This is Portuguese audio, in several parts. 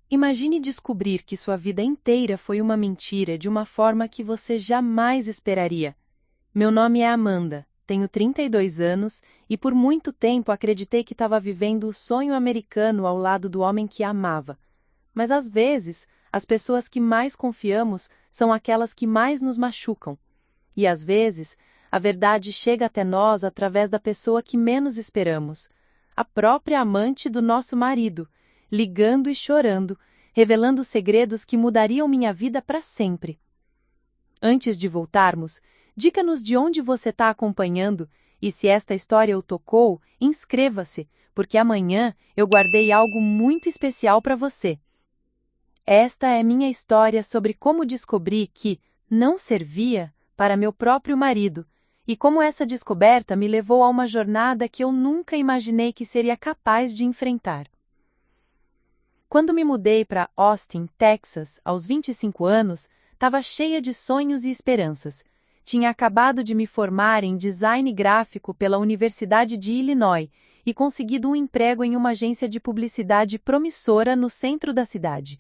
Imagine descobrir que sua vida inteira foi uma mentira de uma forma que você jamais esperaria. Meu nome é Amanda, tenho 32 anos e por muito tempo acreditei que estava vivendo o sonho americano ao lado do homem que amava. Mas às vezes, as pessoas que mais confiamos são aquelas que mais nos machucam. E às vezes, a verdade chega até nós através da pessoa que menos esperamos, a própria amante do nosso marido, ligando e chorando, revelando segredos que mudariam minha vida para sempre. Antes de voltarmos, diga-nos de onde você está acompanhando e se esta história o tocou, inscreva-se, porque amanhã eu guardei algo muito especial para você. Esta é minha história sobre como descobri que não servia para meu próprio marido e como essa descoberta me levou a uma jornada que eu nunca imaginei que seria capaz de enfrentar. Quando me mudei para Austin, Texas, aos 25 anos, estava cheia de sonhos e esperanças. Tinha acabado de me formar em design gráfico pela Universidade de Illinois e conseguido um emprego em uma agência de publicidade promissora no centro da cidade.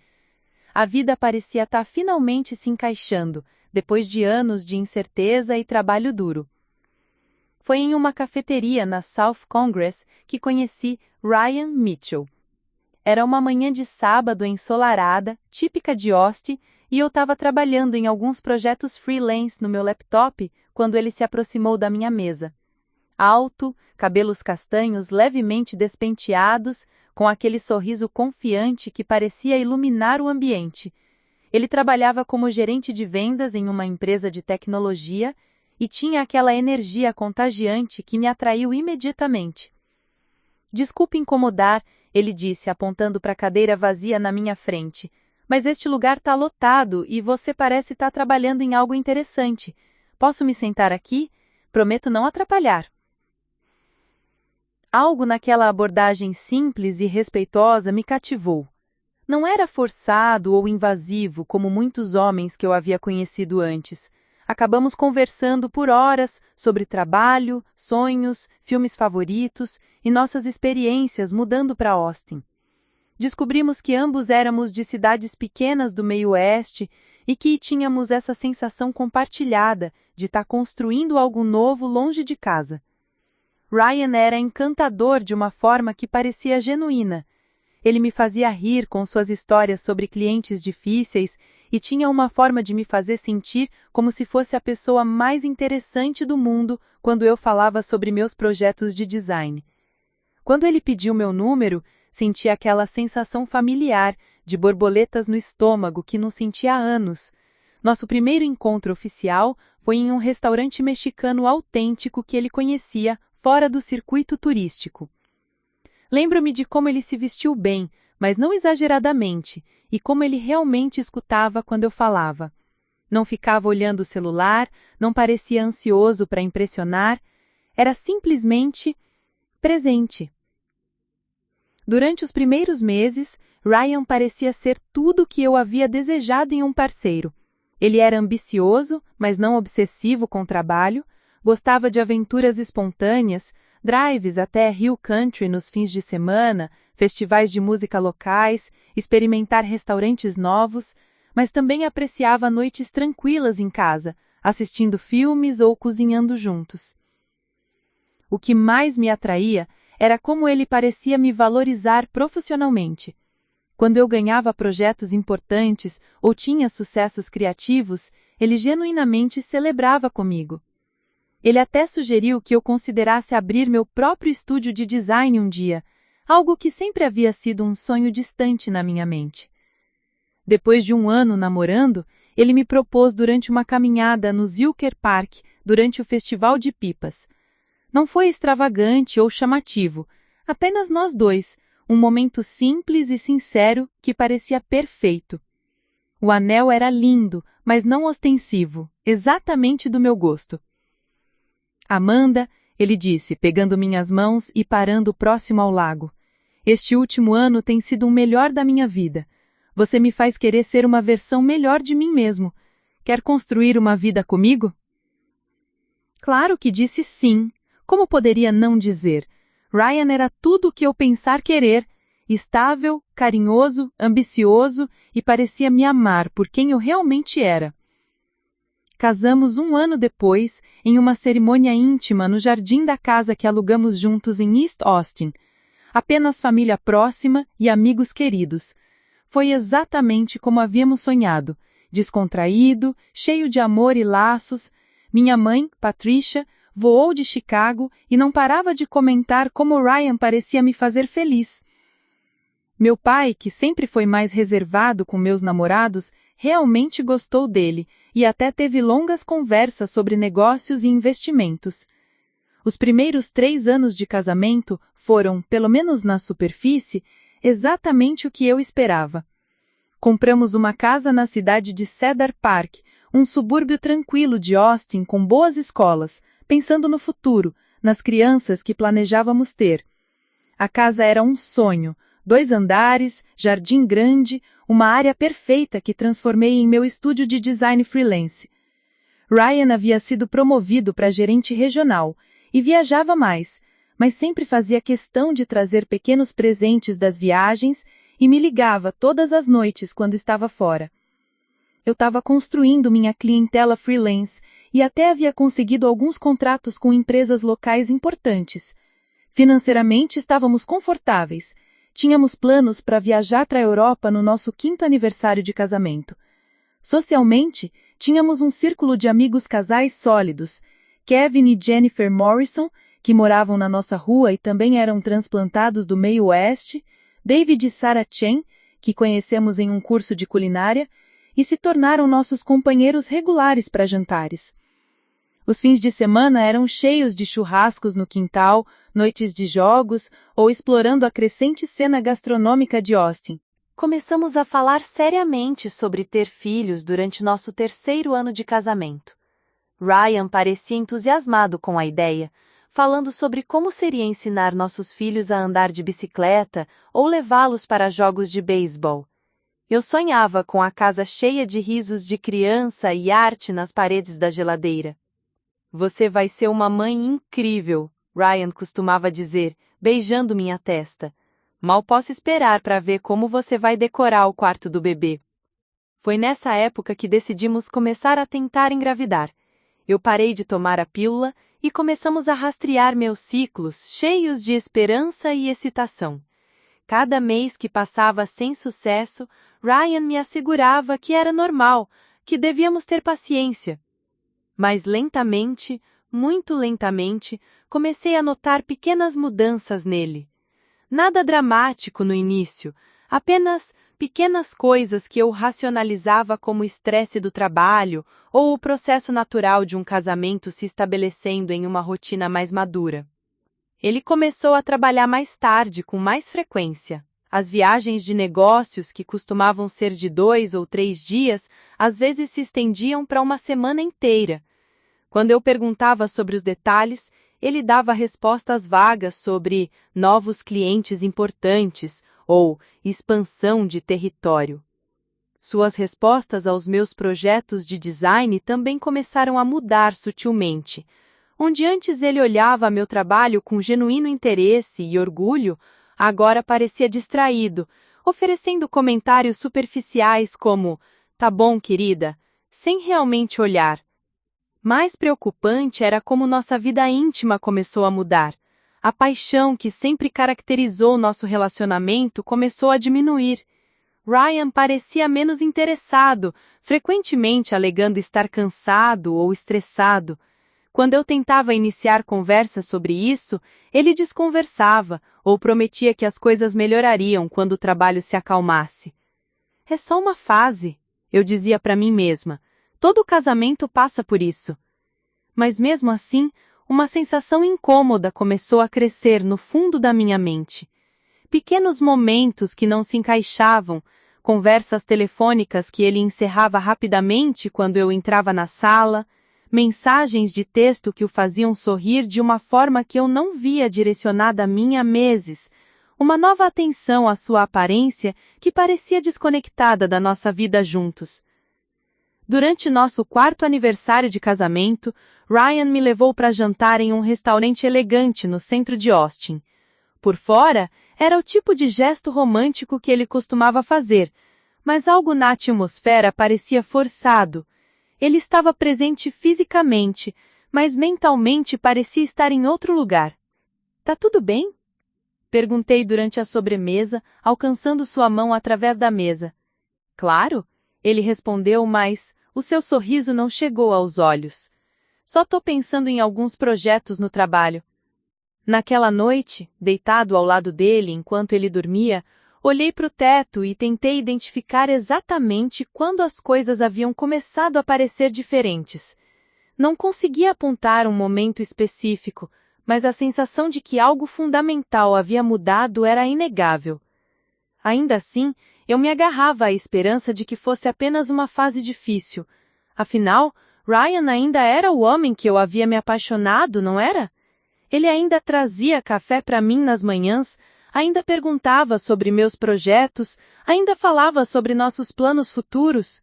A vida parecia estar finalmente se encaixando, depois de anos de incerteza e trabalho duro. Foi em uma cafeteria na South Congress que conheci Ryan Mitchell. Era uma manhã de sábado ensolarada, típica de Austin, e eu estava trabalhando em alguns projetos freelance no meu laptop quando ele se aproximou da minha mesa. Alto, cabelos castanhos levemente despenteados, com aquele sorriso confiante que parecia iluminar o ambiente. Ele trabalhava como gerente de vendas em uma empresa de tecnologia e tinha aquela energia contagiante que me atraiu imediatamente. Desculpe incomodar, ele disse, apontando para a cadeira vazia na minha frente, mas este lugar está lotado e você parece estar trabalhando em algo interessante. Posso me sentar aqui? Prometo não atrapalhar. Algo naquela abordagem simples e respeitosa me cativou. Não era forçado ou invasivo como muitos homens que eu havia conhecido antes. Acabamos conversando por horas sobre trabalho, sonhos, filmes favoritos e nossas experiências mudando para Austin. Descobrimos que ambos éramos de cidades pequenas do meio-oeste e que tínhamos essa sensação compartilhada de estar construindo algo novo longe de casa. Ryan era encantador de uma forma que parecia genuína. Ele me fazia rir com suas histórias sobre clientes difíceis e tinha uma forma de me fazer sentir como se fosse a pessoa mais interessante do mundo quando eu falava sobre meus projetos de design. Quando ele pediu meu número, senti aquela sensação familiar de borboletas no estômago que não sentia há anos. Nosso primeiro encontro oficial foi em um restaurante mexicano autêntico que ele conhecia fora do circuito turístico. Lembro-me de como ele se vestiu bem, mas não exageradamente, e como ele realmente escutava quando eu falava. Não ficava olhando o celular, não parecia ansioso para impressionar, era simplesmente presente. Durante os primeiros meses, Ryan parecia ser tudo o que eu havia desejado em um parceiro. Ele era ambicioso, mas não obsessivo com o trabalho, gostava de aventuras espontâneas, drives até Hill Country nos fins de semana, festivais de música locais, experimentar restaurantes novos, mas também apreciava noites tranquilas em casa, assistindo filmes ou cozinhando juntos. O que mais me atraía era como ele parecia me valorizar profissionalmente. Quando eu ganhava projetos importantes ou tinha sucessos criativos, ele genuinamente celebrava comigo. Ele até sugeriu que eu considerasse abrir meu próprio estúdio de design um dia, algo que sempre havia sido um sonho distante na minha mente. Depois de um ano namorando, ele me propôs durante uma caminhada no Zilker Park, durante o Festival de Pipas. Não foi extravagante ou chamativo, apenas nós dois, um momento simples e sincero que parecia perfeito. O anel era lindo, mas não ostensivo, exatamente do meu gosto. Amanda, ele disse, pegando minhas mãos e parando próximo ao lago. Este último ano tem sido o melhor da minha vida. Você me faz querer ser uma versão melhor de mim mesmo. Quer construir uma vida comigo? Claro que disse sim. Como poderia não dizer? Ryan era tudo o que eu pensar querer. estável, carinhoso, ambicioso e parecia me amar por quem eu realmente era. Casamos 1 ano depois, em uma cerimônia íntima no jardim da casa que alugamos juntos em East Austin. Apenas família próxima e amigos queridos. Foi exatamente como havíamos sonhado, descontraído, cheio de amor e laços. Minha mãe, Patricia, voou de Chicago e não parava de comentar como Ryan parecia me fazer feliz. Meu pai, que sempre foi mais reservado com meus namorados, realmente gostou dele e até teve longas conversas sobre negócios e investimentos. Os primeiros 3 anos de casamento foram, pelo menos na superfície, exatamente o que eu esperava. Compramos uma casa na cidade de Cedar Park, um subúrbio tranquilo de Austin com boas escolas, pensando no futuro, nas crianças que planejávamos ter. A casa era um sonho, 2 andares, jardim grande, uma área perfeita que transformei em meu estúdio de design freelance. Ryan havia sido promovido para gerente regional e viajava mais, mas sempre fazia questão de trazer pequenos presentes das viagens e me ligava todas as noites quando estava fora. Eu estava construindo minha clientela freelance e até havia conseguido alguns contratos com empresas locais importantes. Financeiramente estávamos confortáveis. Tínhamos planos para viajar para a Europa no nosso 5º aniversário de casamento. Socialmente, tínhamos um círculo de amigos casais sólidos, Kevin e Jennifer Morrison, que moravam na nossa rua e também eram transplantados do meio oeste, David e Sarah Chen, que conhecemos em um curso de culinária, e se tornaram nossos companheiros regulares para jantares. Os fins de semana eram cheios de churrascos no quintal, noites de jogos ou explorando a crescente cena gastronômica de Austin. Começamos a falar seriamente sobre ter filhos durante nosso 3º ano de casamento. Ryan parecia entusiasmado com a ideia, falando sobre como seria ensinar nossos filhos a andar de bicicleta ou levá-los para jogos de beisebol. Eu sonhava com a casa cheia de risos de criança e arte nas paredes da geladeira. Você vai ser uma mãe incrível, Ryan costumava dizer, beijando minha testa. Mal posso esperar para ver como você vai decorar o quarto do bebê. Foi nessa época que decidimos começar a tentar engravidar. Eu parei de tomar a pílula e começamos a rastrear meus ciclos, cheios de esperança e excitação. Cada mês que passava sem sucesso, Ryan me assegurava que era normal, que devíamos ter paciência. Mas lentamente, muito lentamente, comecei a notar pequenas mudanças nele. Nada dramático no início, apenas pequenas coisas que eu racionalizava como estresse do trabalho ou o processo natural de um casamento se estabelecendo em uma rotina mais madura. Ele começou a trabalhar mais tarde, com mais frequência. As viagens de negócios, que costumavam ser de 2 ou 3 dias, às vezes se estendiam para uma semana inteira. Quando eu perguntava sobre os detalhes, ele dava respostas vagas sobre novos clientes importantes ou expansão de território. Suas respostas aos meus projetos de design também começaram a mudar sutilmente. Onde antes ele olhava meu trabalho com genuíno interesse e orgulho, agora parecia distraído, oferecendo comentários superficiais como "tá bom, querida", sem realmente olhar. Mais preocupante era como nossa vida íntima começou a mudar. A paixão que sempre caracterizou nosso relacionamento começou a diminuir. Ryan parecia menos interessado, frequentemente alegando estar cansado ou estressado. Quando eu tentava iniciar conversas sobre isso, ele desconversava ou prometia que as coisas melhorariam quando o trabalho se acalmasse. "É só uma fase", eu dizia para mim mesma. "Todo casamento passa por isso." Mas mesmo assim, uma sensação incômoda começou a crescer no fundo da minha mente. Pequenos momentos que não se encaixavam, conversas telefônicas que ele encerrava rapidamente quando eu entrava na sala, mensagens de texto que o faziam sorrir de uma forma que eu não via direcionada a mim há meses, uma nova atenção à sua aparência que parecia desconectada da nossa vida juntos. Durante nosso 4º aniversário de casamento, Ryan me levou para jantar em um restaurante elegante no centro de Austin. Por fora, Era o tipo de gesto romântico que ele costumava fazer, mas algo na atmosfera parecia forçado. Ele estava presente fisicamente, mas mentalmente parecia estar em outro lugar. Tá tudo bem? Perguntei durante a sobremesa, alcançando sua mão através da mesa. Claro, ele respondeu, mas o seu sorriso não chegou aos olhos. Só tô pensando em alguns projetos no trabalho. Naquela noite, deitado ao lado dele enquanto ele dormia, olhei para o teto e tentei identificar exatamente quando as coisas haviam começado a parecer diferentes. Não conseguia apontar um momento específico, mas a sensação de que algo fundamental havia mudado era inegável. Ainda assim, eu me agarrava à esperança de que fosse apenas uma fase difícil. Afinal, Ryan ainda era o homem que eu havia me apaixonado, não era? Ele ainda trazia café para mim nas manhãs, ainda perguntava sobre meus projetos, ainda falava sobre nossos planos futuros.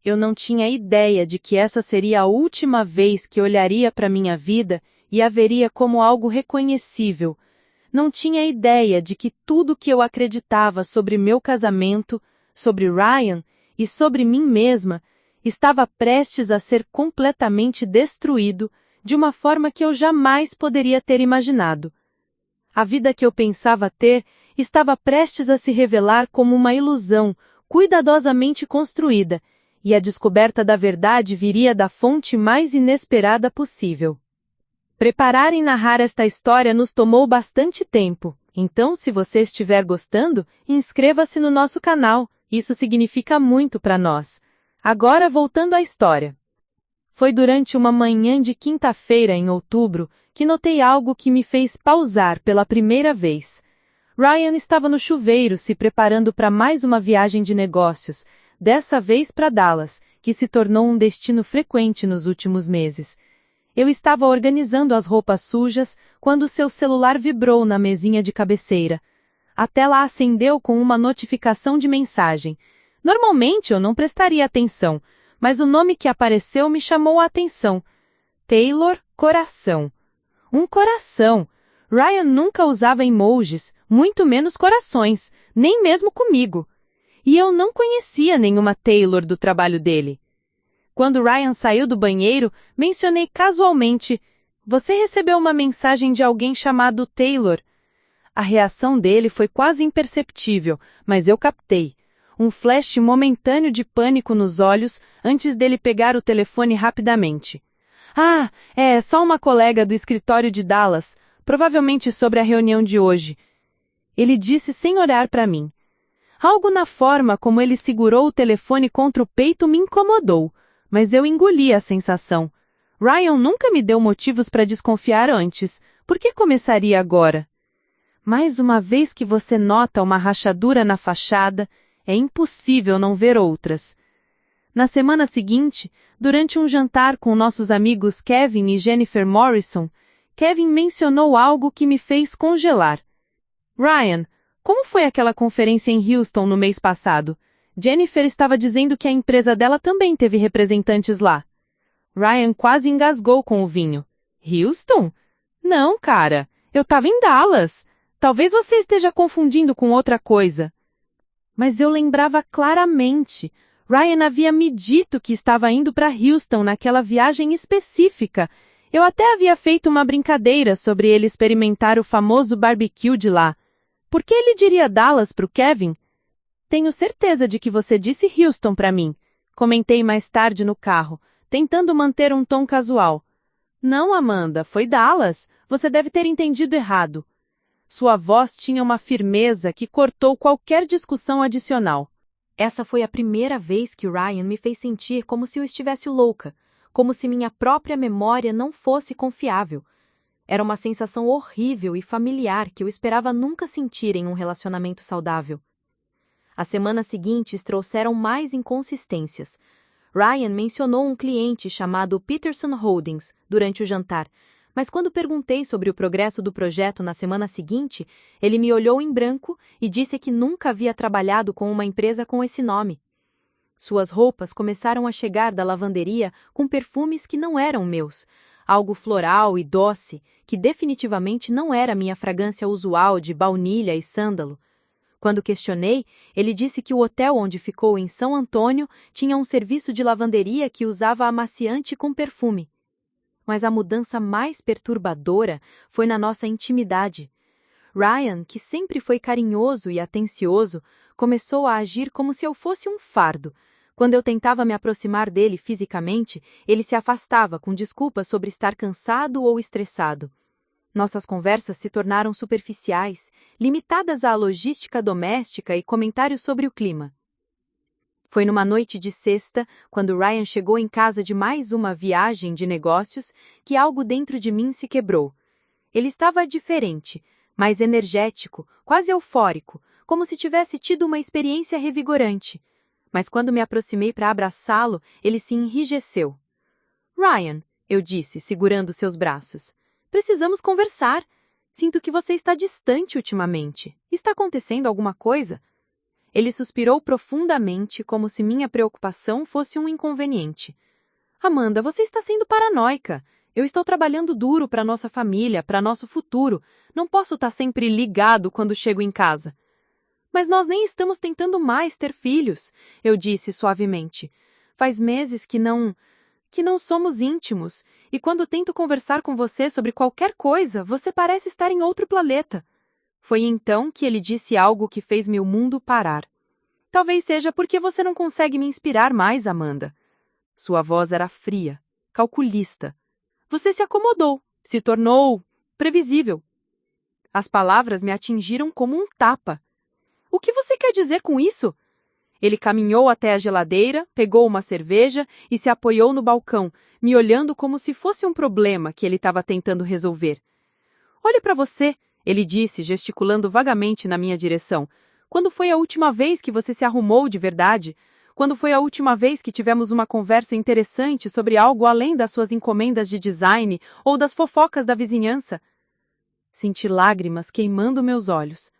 Eu não tinha ideia de que essa seria a última vez que olharia para minha vida e a veria como algo reconhecível. Não tinha ideia de que tudo que eu acreditava sobre meu casamento, sobre Ryan e sobre mim mesma estava prestes a ser completamente destruído de uma forma que eu jamais poderia ter imaginado. A vida que eu pensava ter estava prestes a se revelar como uma ilusão cuidadosamente construída, e a descoberta da verdade viria da fonte mais inesperada possível. Preparar e narrar esta história nos tomou bastante tempo, então se você estiver gostando, inscreva-se no nosso canal, isso significa muito para nós. Agora voltando à história. Foi durante uma manhã de quinta-feira em outubro que notei algo que me fez pausar pela primeira vez. Ryan estava no chuveiro se preparando para mais uma viagem de negócios, dessa vez para Dallas, que se tornou um destino frequente nos últimos meses. Eu estava organizando as roupas sujas quando seu celular vibrou na mesinha de cabeceira. A tela acendeu com uma notificação de mensagem. Normalmente eu não prestaria atenção, mas o nome que apareceu me chamou a atenção. Taylor Coração. Um coração. Ryan nunca usava emojis, muito menos corações, nem mesmo comigo. E eu não conhecia nenhuma Taylor do trabalho dele. Quando Ryan saiu do banheiro, mencionei casualmente: "Você recebeu uma mensagem de alguém chamado Taylor?" A reação dele foi quase imperceptível, mas eu captei. Um flash momentâneo de pânico nos olhos antes dele pegar o telefone rapidamente. "Ah, é só uma colega do escritório de Dallas, provavelmente sobre a reunião de hoje." Ele disse sem olhar para mim. Algo na forma como ele segurou o telefone contra o peito me incomodou, mas eu engoli a sensação. Ryan nunca me deu motivos para desconfiar antes. Por que começaria agora? Mais uma vez que você nota uma rachadura na fachada, é impossível não ver outras. Na semana seguinte, durante um jantar com nossos amigos Kevin e Jennifer Morrison, Kevin mencionou algo que me fez congelar. "Ryan, como foi aquela conferência em Houston no mês passado? Jennifer estava dizendo que a empresa dela também teve representantes lá." Ryan quase engasgou com o vinho. "Houston? Não, cara. Eu estava em Dallas. Talvez você esteja confundindo com outra coisa." Mas eu lembrava claramente. Ryan havia me dito que estava indo para Houston naquela viagem específica. Eu até havia feito uma brincadeira sobre ele experimentar o famoso barbecue de lá. Por que ele diria Dallas para o Kevin? "Tenho certeza de que você disse Houston para mim", comentei mais tarde no carro, tentando manter um tom casual. "Não, Amanda, foi Dallas. Você deve ter entendido errado." Sua voz tinha uma firmeza que cortou qualquer discussão adicional. Essa foi a primeira vez que Ryan me fez sentir como se eu estivesse louca, como se minha própria memória não fosse confiável. Era uma sensação horrível e familiar que eu esperava nunca sentir em um relacionamento saudável. As semanas seguintes trouxeram mais inconsistências. Ryan mencionou um cliente chamado Peterson Holdings durante o jantar, mas quando perguntei sobre o progresso do projeto na semana seguinte, ele me olhou em branco e disse que nunca havia trabalhado com uma empresa com esse nome. Suas roupas começaram a chegar da lavanderia com perfumes que não eram meus, algo floral e doce, que definitivamente não era minha fragrância usual de baunilha e sândalo. Quando questionei, ele disse que o hotel onde ficou em São Antônio tinha um serviço de lavanderia que usava amaciante com perfume. Mas a mudança mais perturbadora foi na nossa intimidade. Ryan, que sempre foi carinhoso e atencioso, começou a agir como se eu fosse um fardo. Quando eu tentava me aproximar dele fisicamente, ele se afastava com desculpas sobre estar cansado ou estressado. Nossas conversas se tornaram superficiais, limitadas à logística doméstica e comentários sobre o clima. Foi numa noite de sexta, quando Ryan chegou em casa de mais uma viagem de negócios, que algo dentro de mim se quebrou. Ele estava diferente, mais energético, quase eufórico, como se tivesse tido uma experiência revigorante. Mas quando me aproximei para abraçá-lo, ele se enrijeceu. Ryan, eu disse, segurando seus braços, precisamos conversar. Sinto que você está distante ultimamente. Está acontecendo alguma coisa? Ele suspirou profundamente, como se minha preocupação fosse um inconveniente. Amanda, você está sendo paranoica. Eu estou trabalhando duro para nossa família, para nosso futuro. Não posso estar sempre ligado quando chego em casa. Mas nós nem estamos tentando mais ter filhos, eu disse suavemente. Faz meses que não somos íntimos, e quando tento conversar com você sobre qualquer coisa, você parece estar em outro planeta. Foi então que ele disse algo que fez meu mundo parar. Talvez seja porque você não consegue me inspirar mais, Amanda. Sua voz era fria, calculista. Você se acomodou, se tornou previsível. As palavras me atingiram como um tapa. O que você quer dizer com isso? Ele caminhou até a geladeira, pegou uma cerveja e se apoiou no balcão, me olhando como se fosse um problema que ele estava tentando resolver. Olhe para você, ele disse, gesticulando vagamente na minha direção. Quando foi a última vez que você se arrumou de verdade? Quando foi a última vez que tivemos uma conversa interessante sobre algo além das suas encomendas de design ou das fofocas da vizinhança? Senti lágrimas queimando meus olhos.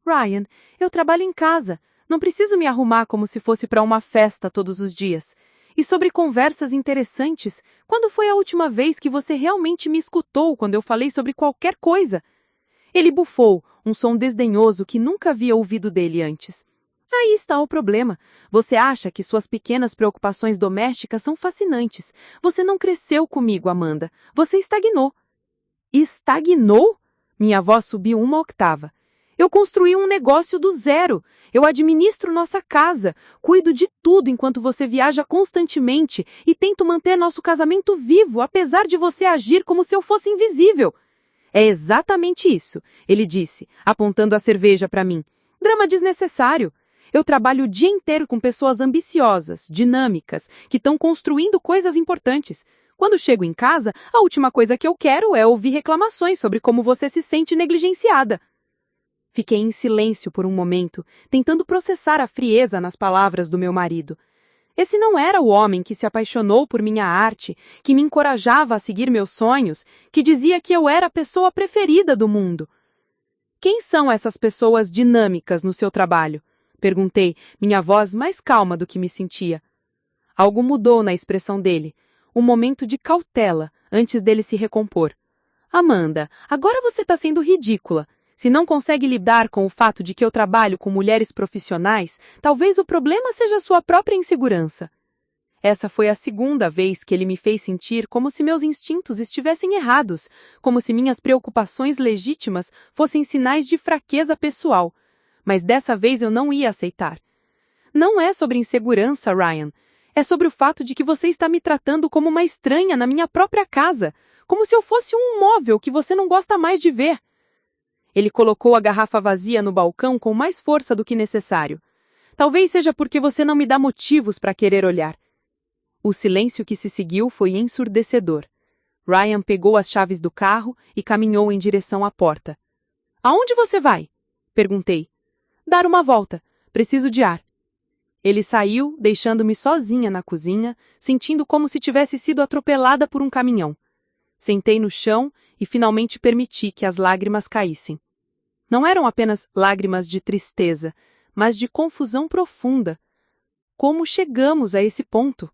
Ryan, eu trabalho em casa. Não preciso me arrumar como se fosse para uma festa todos os dias. E sobre conversas interessantes, quando foi a última vez que você realmente me escutou quando eu falei sobre qualquer coisa? Ele bufou, um som desdenhoso que nunca havia ouvido dele antes. Aí está o problema. Você acha que suas pequenas preocupações domésticas são fascinantes. Você não cresceu comigo, Amanda. Você estagnou. Estagnou? Minha voz subiu uma octava. Eu construí um negócio do zero. Eu administro nossa casa, cuido de tudo enquanto você viaja constantemente e tento manter nosso casamento vivo, apesar de você agir como se eu fosse invisível. É exatamente isso, ele disse, apontando a cerveja para mim. Drama desnecessário. Eu trabalho o dia inteiro com pessoas ambiciosas, dinâmicas, que estão construindo coisas importantes. Quando chego em casa, a última coisa que eu quero é ouvir reclamações sobre como você se sente negligenciada. Fiquei em silêncio por um momento, tentando processar a frieza nas palavras do meu marido. Esse não era o homem que se apaixonou por minha arte, que me encorajava a seguir meus sonhos, que dizia que eu era a pessoa preferida do mundo. Quem são essas pessoas dinâmicas no seu trabalho? Perguntei, minha voz mais calma do que me sentia. Algo mudou na expressão dele, um momento de cautela, antes dele se recompor. Amanda, agora você está sendo ridícula. Se não consegue lidar com o fato de que eu trabalho com mulheres profissionais, talvez o problema seja sua própria insegurança. Essa foi a segunda vez que ele me fez sentir como se meus instintos estivessem errados, como se minhas preocupações legítimas fossem sinais de fraqueza pessoal. Mas dessa vez eu não ia aceitar. Não é sobre insegurança, Ryan. É sobre o fato de que você está me tratando como uma estranha na minha própria casa, como se eu fosse um móvel que você não gosta mais de ver. Ele colocou a garrafa vazia no balcão com mais força do que necessário. Talvez seja porque você não me dá motivos para querer olhar. O silêncio que se seguiu foi ensurdecedor. Ryan pegou as chaves do carro e caminhou em direção à porta. Aonde você vai? Perguntei. Dar uma volta. Preciso de ar. Ele saiu, deixando-me sozinha na cozinha, sentindo como se tivesse sido atropelada por um caminhão. Sentei no chão e finalmente permiti que as lágrimas caíssem. Não eram apenas lágrimas de tristeza, mas de confusão profunda. Como chegamos a esse ponto?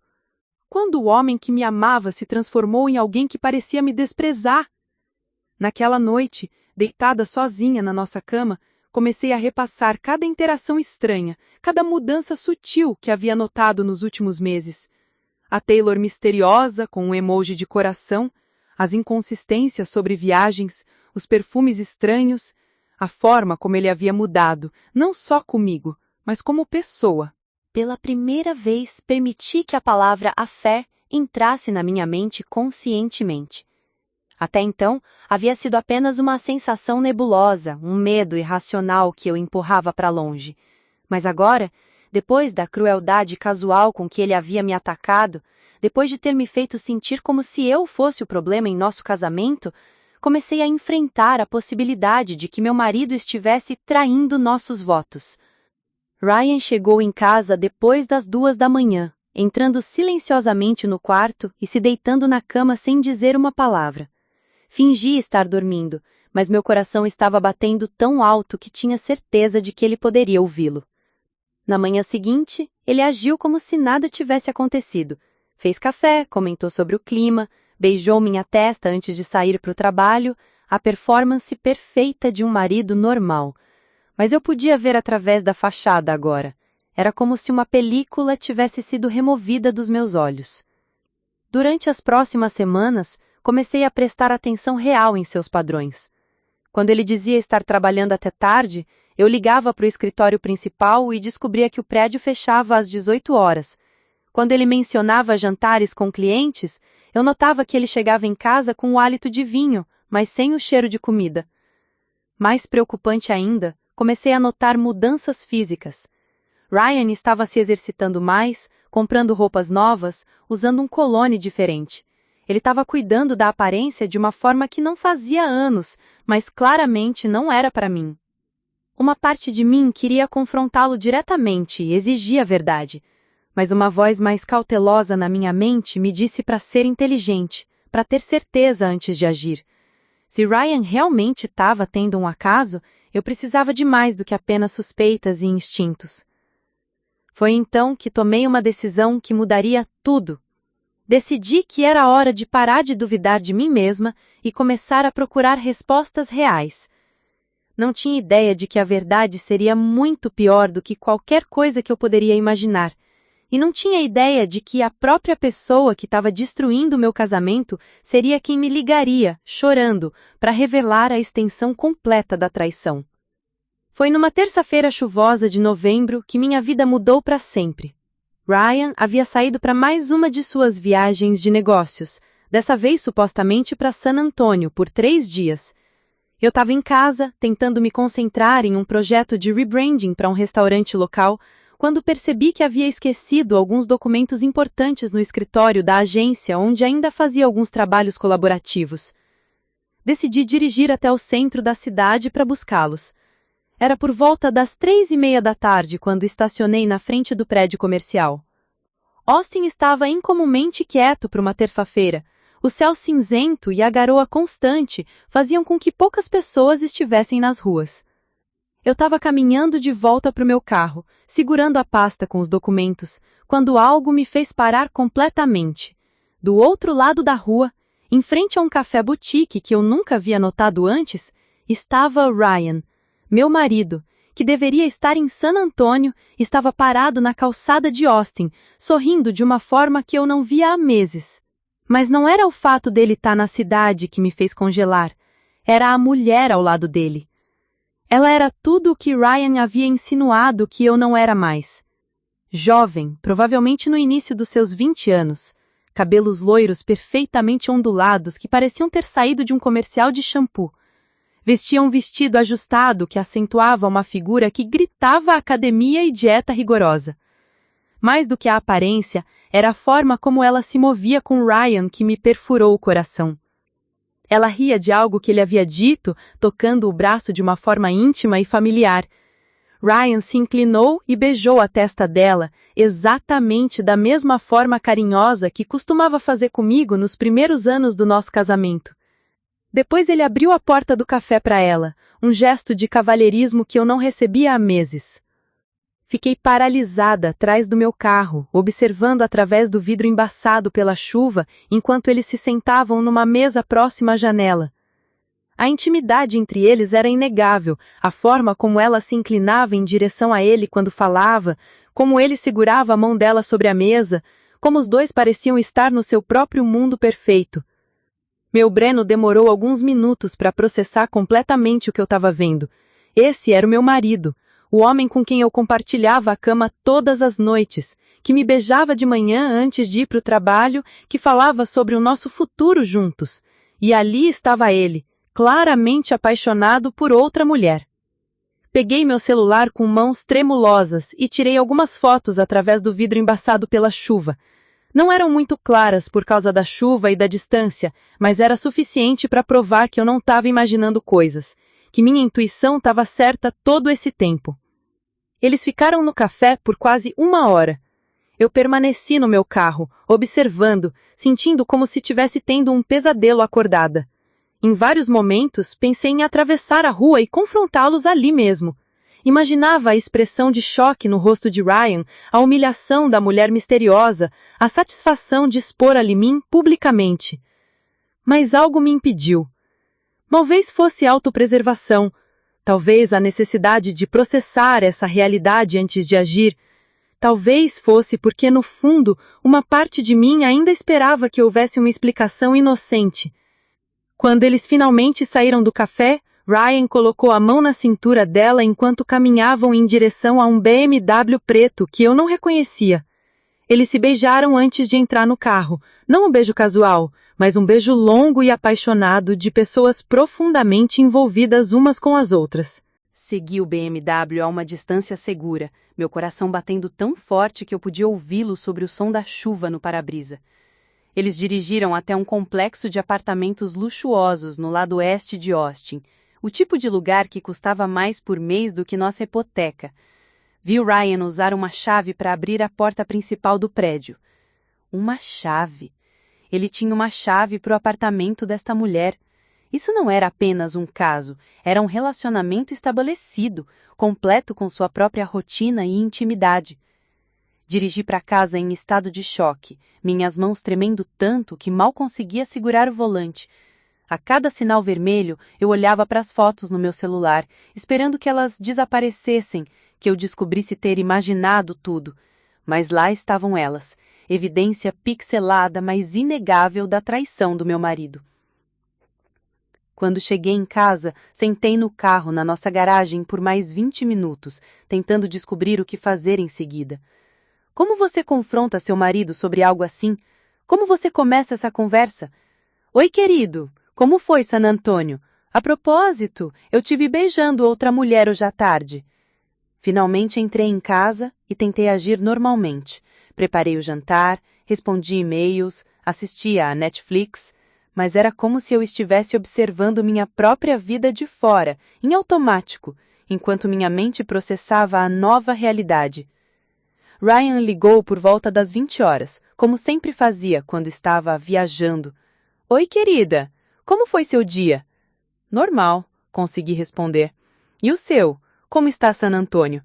Quando o homem que me amava se transformou em alguém que parecia me desprezar? Naquela noite, deitada sozinha na nossa cama, comecei a repassar cada interação estranha, cada mudança sutil que havia notado nos últimos meses. A Taylor misteriosa, com um emoji de coração, as inconsistências sobre viagens, os perfumes estranhos, a forma como ele havia mudado, não só comigo, mas como pessoa. Pela primeira vez, permiti que a palavra affair entrasse na minha mente conscientemente. Até então, havia sido apenas uma sensação nebulosa, um medo irracional que eu empurrava para longe. Mas agora, depois da crueldade casual com que ele havia me atacado, depois de ter me feito sentir como se eu fosse o problema em nosso casamento, comecei a enfrentar a possibilidade de que meu marido estivesse traindo nossos votos. Ryan chegou em casa depois das 2 da manhã, entrando silenciosamente no quarto e se deitando na cama sem dizer uma palavra. Fingi estar dormindo, mas meu coração estava batendo tão alto que tinha certeza de que ele poderia ouvi-lo. Na manhã seguinte, ele agiu como se nada tivesse acontecido. Fez café, comentou sobre o clima, beijou minha testa antes de sair para o trabalho, a performance perfeita de um marido normal. Mas eu podia ver através da fachada agora. Era como se uma película tivesse sido removida dos meus olhos. Durante as próximas semanas, comecei a prestar atenção real em seus padrões. Quando ele dizia estar trabalhando até tarde, eu ligava para o escritório principal e descobria que o prédio fechava às 18 horas. Quando ele mencionava jantares com clientes, eu notava que ele chegava em casa com o hálito de vinho, mas sem o cheiro de comida. Mais preocupante ainda, comecei a notar mudanças físicas. Ryan estava se exercitando mais, comprando roupas novas, usando um cologne diferente. Ele estava cuidando da aparência de uma forma que não fazia anos, mas claramente não era para mim. Uma parte de mim queria confrontá-lo diretamente e exigia a verdade, mas uma voz mais cautelosa na minha mente me disse para ser inteligente, para ter certeza antes de agir. Se Ryan realmente estava tendo um acaso, eu precisava de mais do que apenas suspeitas e instintos. Foi então que tomei uma decisão que mudaria tudo. Decidi que era hora de parar de duvidar de mim mesma e começar a procurar respostas reais. Não tinha ideia de que a verdade seria muito pior do que qualquer coisa que eu poderia imaginar. E não tinha ideia de que a própria pessoa que estava destruindo o meu casamento seria quem me ligaria, chorando, para revelar a extensão completa da traição. Foi numa terça-feira chuvosa de novembro que minha vida mudou para sempre. Ryan havia saído para mais uma de suas viagens de negócios, dessa vez supostamente para San Antônio por 3 dias. Eu estava em casa, tentando me concentrar em um projeto de rebranding para um restaurante local, quando percebi que havia esquecido alguns documentos importantes no escritório da agência onde ainda fazia alguns trabalhos colaborativos. Decidi dirigir até o centro da cidade para buscá-los. Era por volta das 3:30 da tarde quando estacionei na frente do prédio comercial. Austin estava incomumente quieto para uma terça-feira. O céu cinzento e a garoa constante faziam com que poucas pessoas estivessem nas ruas. Eu estava caminhando de volta para o meu carro, segurando a pasta com os documentos, quando algo me fez parar completamente. Do outro lado da rua, em frente a um café boutique que eu nunca havia notado antes, estava Ryan, meu marido, que deveria estar em San Antônio, estava parado na calçada de Austin, sorrindo de uma forma que eu não via há meses. Mas não era o fato dele estar na cidade que me fez congelar, era a mulher ao lado dele. Ela era tudo o que Ryan havia insinuado que eu não era mais. Jovem, provavelmente no início dos seus 20 anos, cabelos loiros perfeitamente ondulados que pareciam ter saído de um comercial de shampoo. Vestia um vestido ajustado que acentuava uma figura que gritava academia e dieta rigorosa. Mais do que a aparência, era a forma como ela se movia com Ryan que me perfurou o coração. Ela ria de algo que ele havia dito, tocando o braço de uma forma íntima e familiar. Ryan se inclinou e beijou a testa dela, exatamente da mesma forma carinhosa que costumava fazer comigo nos primeiros anos do nosso casamento. Depois ele abriu a porta do café para ela, um gesto de cavalheirismo que eu não recebia há meses. Fiquei paralisada atrás do meu carro, observando através do vidro embaçado pela chuva, enquanto eles se sentavam numa mesa próxima à janela. A intimidade entre eles era inegável, a forma como ela se inclinava em direção a ele quando falava, como ele segurava a mão dela sobre a mesa, como os dois pareciam estar no seu próprio mundo perfeito. Meu Breno demorou alguns minutos para processar completamente o que eu estava vendo. Esse era o meu marido, o homem com quem eu compartilhava a cama todas as noites, que me beijava de manhã antes de ir para o trabalho, que falava sobre o nosso futuro juntos. E ali estava ele, claramente apaixonado por outra mulher. Peguei meu celular com mãos tremulosas e tirei algumas fotos através do vidro embaçado pela chuva. Não eram muito claras por causa da chuva e da distância, mas era suficiente para provar que eu não estava imaginando coisas, que minha intuição estava certa todo esse tempo. Eles ficaram no café por quase 1 hora. Eu permaneci no meu carro, observando, sentindo como se tivesse tendo um pesadelo acordada. Em vários momentos, pensei em atravessar a rua e confrontá-los ali mesmo. Imaginava a expressão de choque no rosto de Ryan, a humilhação da mulher misteriosa, a satisfação de expor a mim publicamente. Mas algo me impediu. Talvez fosse autopreservação, talvez a necessidade de processar essa realidade antes de agir. Talvez fosse porque, no fundo, uma parte de mim ainda esperava que houvesse uma explicação inocente. Quando eles finalmente saíram do café, Ryan colocou a mão na cintura dela enquanto caminhavam em direção a um BMW preto que eu não reconhecia. Eles se beijaram antes de entrar no carro, não um beijo casual, mas um beijo longo e apaixonado de pessoas profundamente envolvidas umas com as outras. Segui o BMW a uma distância segura, meu coração batendo tão forte que eu podia ouvi-lo sobre o som da chuva no para-brisa. Eles dirigiram até um complexo de apartamentos luxuosos no lado oeste de Austin, o tipo de lugar que custava mais por mês do que nossa hipoteca. Vi o Ryan usar uma chave para abrir a porta principal do prédio. Uma chave. Ele tinha uma chave para o apartamento desta mulher. Isso não era apenas um caso, era um relacionamento estabelecido, completo com sua própria rotina e intimidade. Dirigi para casa em estado de choque, minhas mãos tremendo tanto que mal conseguia segurar o volante. A cada sinal vermelho, eu olhava para as fotos no meu celular, esperando que elas desaparecessem, que eu descobrisse ter imaginado tudo. Mas lá estavam elas, evidência pixelada, mas inegável da traição do meu marido. Quando cheguei em casa, sentei no carro na nossa garagem por mais 20 minutos, tentando descobrir o que fazer em seguida. Como você confronta seu marido sobre algo assim? Como você começa essa conversa? Oi, querido, como foi San Antônio? A propósito, eu te vi beijando outra mulher hoje à tarde. Finalmente entrei em casa e tentei agir normalmente. Preparei o jantar, respondi e-mails, assisti à Netflix, mas era como se eu estivesse observando minha própria vida de fora, em automático, enquanto minha mente processava a nova realidade. Ryan ligou por volta das 20 horas, como sempre fazia quando estava viajando. Oi, querida, como foi seu dia? Normal, consegui responder. E o seu? Como está San Antônio?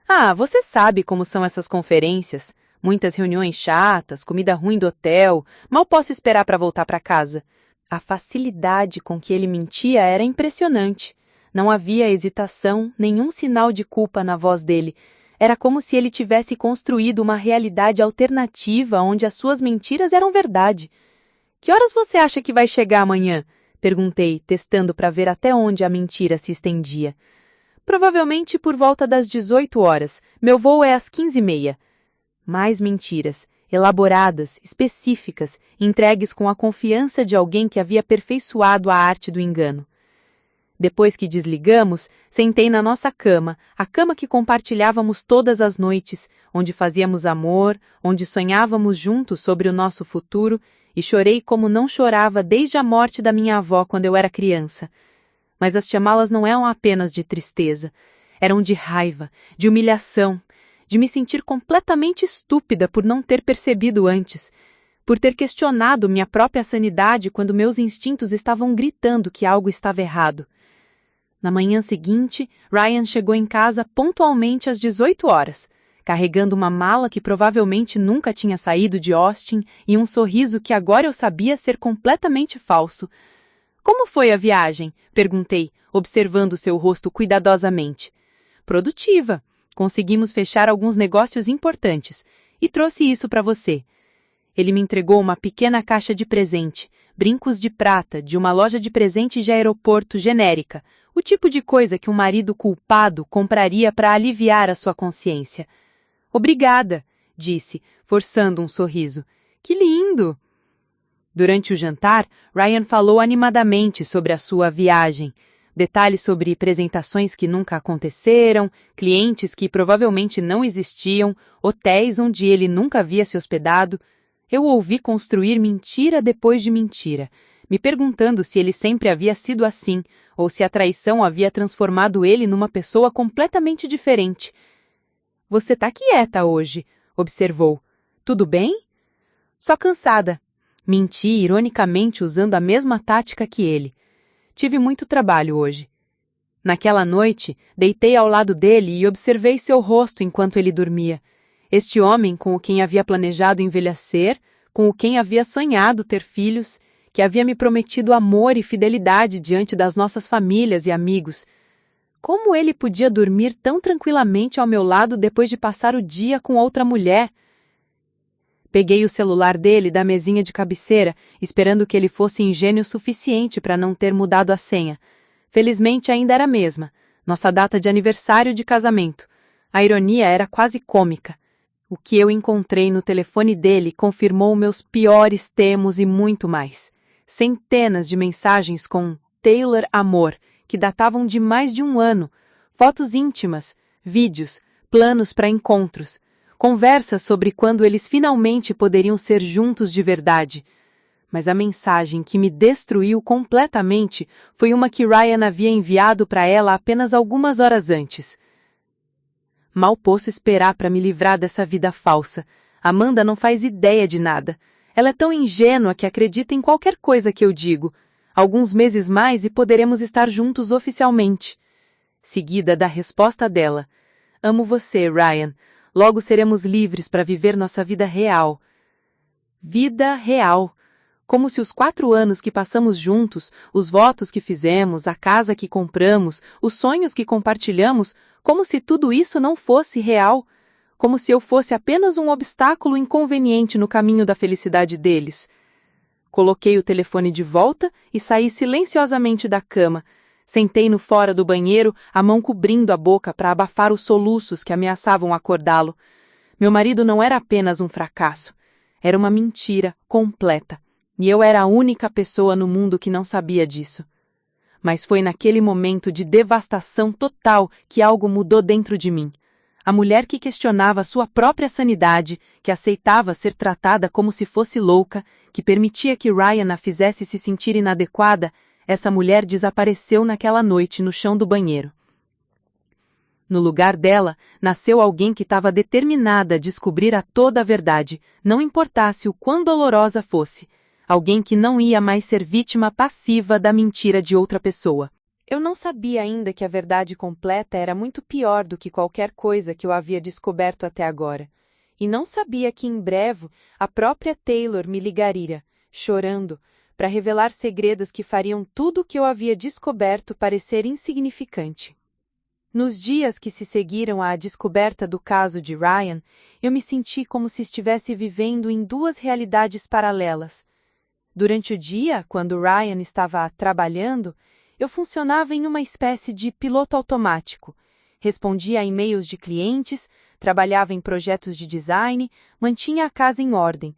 Ah, você sabe como são essas conferências. Muitas reuniões chatas, comida ruim do hotel, mal posso esperar para voltar para casa. A facilidade com que ele mentia era impressionante. Não havia hesitação, nenhum sinal de culpa na voz dele. Era como se ele tivesse construído uma realidade alternativa onde as suas mentiras eram verdade. Que horas você acha que vai chegar amanhã? Perguntei, testando para ver até onde a mentira se estendia. Provavelmente por volta das 18 horas. Meu voo é às 15h30. Mais mentiras, elaboradas, específicas, entregues com a confiança de alguém que havia aperfeiçoado a arte do engano. Depois que desligamos, sentei na nossa cama, a cama que compartilhávamos todas as noites, onde fazíamos amor, onde sonhávamos juntos sobre o nosso futuro, e chorei como não chorava desde a morte da minha avó quando eu era criança. Mas as chamalas não eram apenas de tristeza, eram de raiva, de humilhação, de me sentir completamente estúpida por não ter percebido antes, por ter questionado minha própria sanidade quando meus instintos estavam gritando que algo estava errado. Na manhã seguinte, Ryan chegou em casa pontualmente às 18 horas. carregando uma mala que provavelmente nunca tinha saído de Austin e um sorriso que agora eu sabia ser completamente falso. Como foi a viagem? Perguntei, observando seu rosto cuidadosamente. Produtiva. Conseguimos fechar alguns negócios importantes e trouxe isso para você. Ele me entregou uma pequena caixa de presente, brincos de prata de uma loja de presentes de aeroporto genérica, o tipo de coisa que um marido culpado compraria para aliviar a sua consciência. Obrigada, disse, forçando um sorriso. Que lindo! Durante o jantar, Ryan falou animadamente sobre a sua viagem. Detalhes sobre apresentações que nunca aconteceram, clientes que provavelmente não existiam, hotéis onde ele nunca havia se hospedado. Eu o ouvi construir mentira depois de mentira, me perguntando se ele sempre havia sido assim, ou se a traição havia transformado ele numa pessoa completamente diferente. Você tá quieta hoje, observou. Tudo bem? Só cansada. Menti ironicamente usando a mesma tática que ele. Tive muito trabalho hoje. Naquela noite, deitei ao lado dele e observei seu rosto enquanto ele dormia. Este homem com o quem havia planejado envelhecer, com o quem havia sonhado ter filhos, que havia me prometido amor e fidelidade diante das nossas famílias e amigos. Como ele podia dormir tão tranquilamente ao meu lado depois de passar o dia com outra mulher? Peguei o celular dele da mesinha de cabeceira, esperando que ele fosse ingênuo o suficiente para não ter mudado a senha. Felizmente ainda era a mesma, nossa data de aniversário de casamento. A ironia era quase cômica. O que eu encontrei no telefone dele confirmou meus piores temos e muito mais. Centenas de mensagens com Taylor Amor, que datavam de mais de um ano, fotos íntimas, vídeos, planos para encontros, conversas sobre quando eles finalmente poderiam ser juntos de verdade. Mas a mensagem que me destruiu completamente foi uma que Ryan havia enviado para ela apenas algumas horas antes. Mal posso esperar para me livrar dessa vida falsa. Amanda não faz ideia de nada. Ela é tão ingênua que acredita em qualquer coisa que eu digo. Alguns meses mais e poderemos estar juntos oficialmente. Seguida da resposta dela. Amo você, Ryan. Logo seremos livres para viver nossa vida real. Vida real. Como se os 4 anos que passamos juntos, os votos que fizemos, a casa que compramos, os sonhos que compartilhamos, como se tudo isso não fosse real. Como se eu fosse apenas um obstáculo inconveniente no caminho da felicidade deles. Coloquei o telefone de volta e saí silenciosamente da cama. Sentei no fora do banheiro, a mão cobrindo a boca para abafar os soluços que ameaçavam acordá-lo. Meu marido não era apenas um fracasso. Era uma mentira completa. E eu era a única pessoa no mundo que não sabia disso. Mas foi naquele momento de devastação total que algo mudou dentro de mim. A mulher que questionava sua própria sanidade, que aceitava ser tratada como se fosse louca, que permitia que Ryan a fizesse se sentir inadequada, essa mulher desapareceu naquela noite no chão do banheiro. No lugar dela, nasceu alguém que estava determinada a descobrir a toda a verdade, não importasse o quão dolorosa fosse. Alguém que não ia mais ser vítima passiva da mentira de outra pessoa. Eu não sabia ainda que a verdade completa era muito pior do que qualquer coisa que eu havia descoberto até agora. E não sabia que em breve a própria Taylor me ligaria, chorando, para revelar segredos que fariam tudo o que eu havia descoberto parecer insignificante. Nos dias que se seguiram à descoberta do caso de Ryan, eu me senti como se estivesse vivendo em 2 realidades paralelas. Durante o dia, quando Ryan estava trabalhando, eu funcionava em uma espécie de piloto automático. Respondia a e-mails de clientes, trabalhava em projetos de design, mantinha a casa em ordem.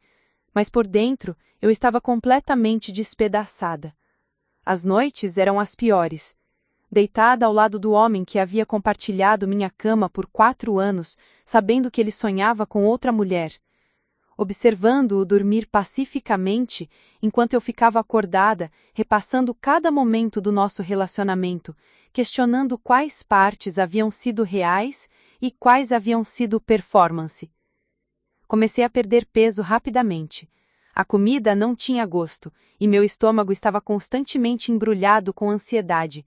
Mas por dentro, eu estava completamente despedaçada. As noites eram as piores. Deitada ao lado do homem que havia compartilhado minha cama por 4 anos, sabendo que ele sonhava com outra mulher. Observando-o dormir pacificamente, enquanto eu ficava acordada, repassando cada momento do nosso relacionamento, questionando quais partes haviam sido reais e quais haviam sido performance. Comecei a perder peso rapidamente. A comida não tinha gosto, e meu estômago estava constantemente embrulhado com ansiedade.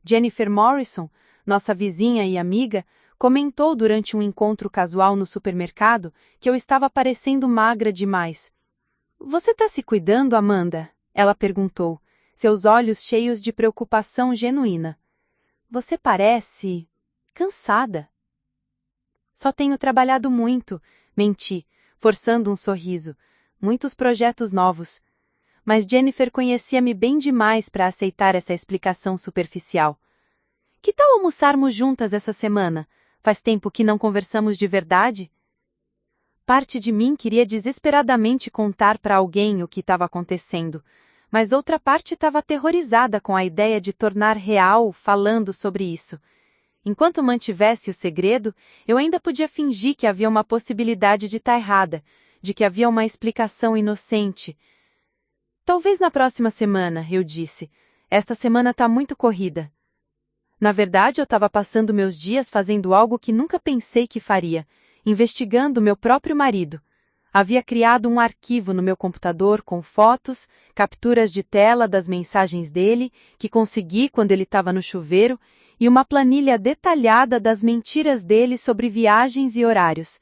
Jennifer Morrison, nossa vizinha e amiga, comentou durante um encontro casual no supermercado que eu estava parecendo magra demais. Você está se cuidando, Amanda? Ela perguntou, seus olhos cheios de preocupação genuína. Você parece cansada. Só tenho trabalhado muito, menti, forçando um sorriso. Muitos projetos novos. Mas Jennifer conhecia-me bem demais para aceitar essa explicação superficial. Que tal almoçarmos juntas essa semana? Faz tempo que não conversamos de verdade? Parte de mim queria desesperadamente contar para alguém o que estava acontecendo, mas outra parte estava aterrorizada com a ideia de tornar real falando sobre isso. Enquanto mantivesse o segredo, eu ainda podia fingir que havia uma possibilidade de estar errada, de que havia uma explicação inocente. Talvez na próxima semana, eu disse. Esta semana está muito corrida. Na verdade, eu estava passando meus dias fazendo algo que nunca pensei que faria, investigando meu próprio marido. Havia criado um arquivo no meu computador com fotos, capturas de tela das mensagens dele, que consegui quando ele estava no chuveiro, e uma planilha detalhada das mentiras dele sobre viagens e horários.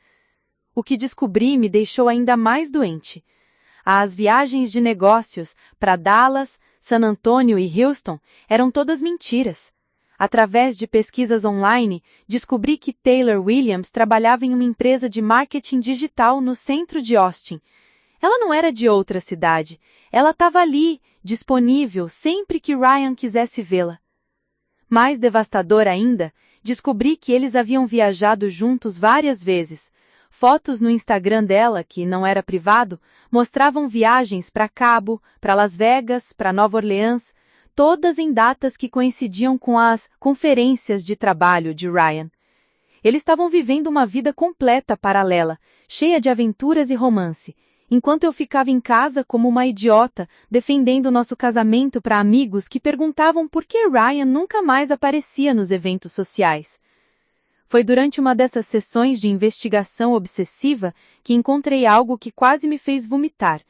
O que descobri me deixou ainda mais doente. As viagens de negócios para Dallas, San Antonio e Houston eram todas mentiras. Através de pesquisas online, descobri que Taylor Williams trabalhava em uma empresa de marketing digital no centro de Austin. Ela não era de outra cidade. Ela estava ali, disponível, sempre que Ryan quisesse vê-la. Mais devastador ainda, descobri que eles haviam viajado juntos várias vezes. Fotos no Instagram dela, que não era privado, mostravam viagens para Cabo, para Las Vegas, para Nova Orleans, todas em datas que coincidiam com as conferências de trabalho de Ryan. Eles estavam vivendo uma vida completa paralela, cheia de aventuras e romance, enquanto eu ficava em casa como uma idiota, defendendo nosso casamento para amigos que perguntavam por que Ryan nunca mais aparecia nos eventos sociais. Foi durante uma dessas sessões de investigação obsessiva que encontrei algo que quase me fez vomitar.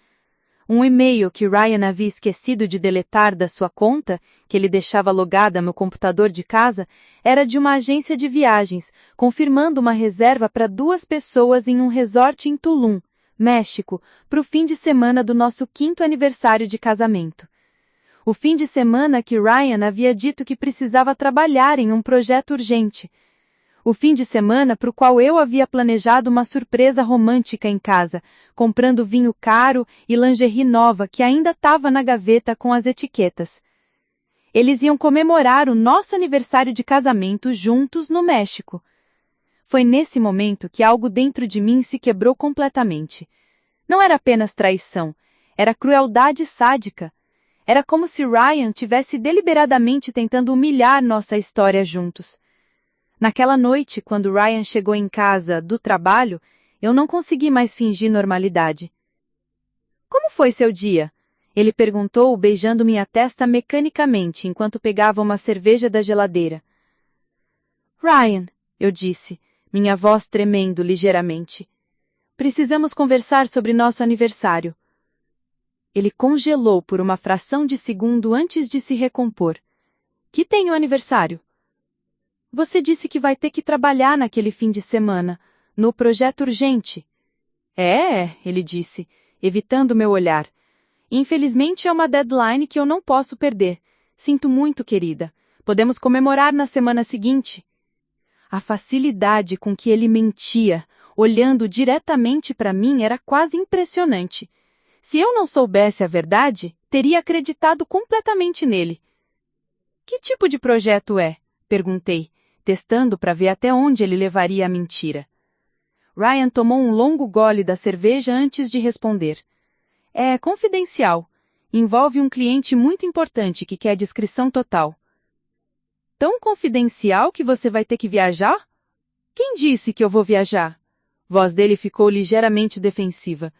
Um e-mail que Ryan havia esquecido de deletar da sua conta, que ele deixava logada no computador de casa, era de uma agência de viagens, confirmando uma reserva para 2 pessoas em um resort em Tulum, México, para o fim de semana do nosso 5º aniversário de casamento. O fim de semana que Ryan havia dito que precisava trabalhar em um projeto urgente. O fim de semana para o qual eu havia planejado uma surpresa romântica em casa, comprando vinho caro e lingerie nova que ainda estava na gaveta com as etiquetas. Eles iam comemorar o nosso aniversário de casamento juntos no México. Foi nesse momento que algo dentro de mim se quebrou completamente. Não era apenas traição, era crueldade sádica. Era como se Ryan tivesse deliberadamente tentando humilhar nossa história juntos. Naquela noite, quando Ryan chegou em casa do trabalho, eu não consegui mais fingir normalidade. Como foi seu dia? Ele perguntou, beijando minha testa mecanicamente, enquanto pegava uma cerveja da geladeira. Ryan, eu disse, minha voz tremendo ligeiramente. Precisamos conversar sobre nosso aniversário. Ele congelou por uma fração de segundo antes de se recompor. Que tem o aniversário? Você disse que vai ter que trabalhar naquele fim de semana, no projeto urgente. Ele disse, evitando meu olhar. Infelizmente é uma deadline que eu não posso perder. Sinto muito, querida. Podemos comemorar na semana seguinte. A facilidade com que ele mentia, olhando diretamente para mim, era quase impressionante. Se eu não soubesse a verdade, teria acreditado completamente nele. Que tipo de projeto é? Perguntei, testando para ver até onde ele levaria a mentira. Ryan tomou um longo gole da cerveja antes de responder. É confidencial. Envolve um cliente muito importante que quer discrição total. Tão confidencial que você vai ter que viajar? Quem disse que eu vou viajar? Voz dele ficou ligeiramente defensiva.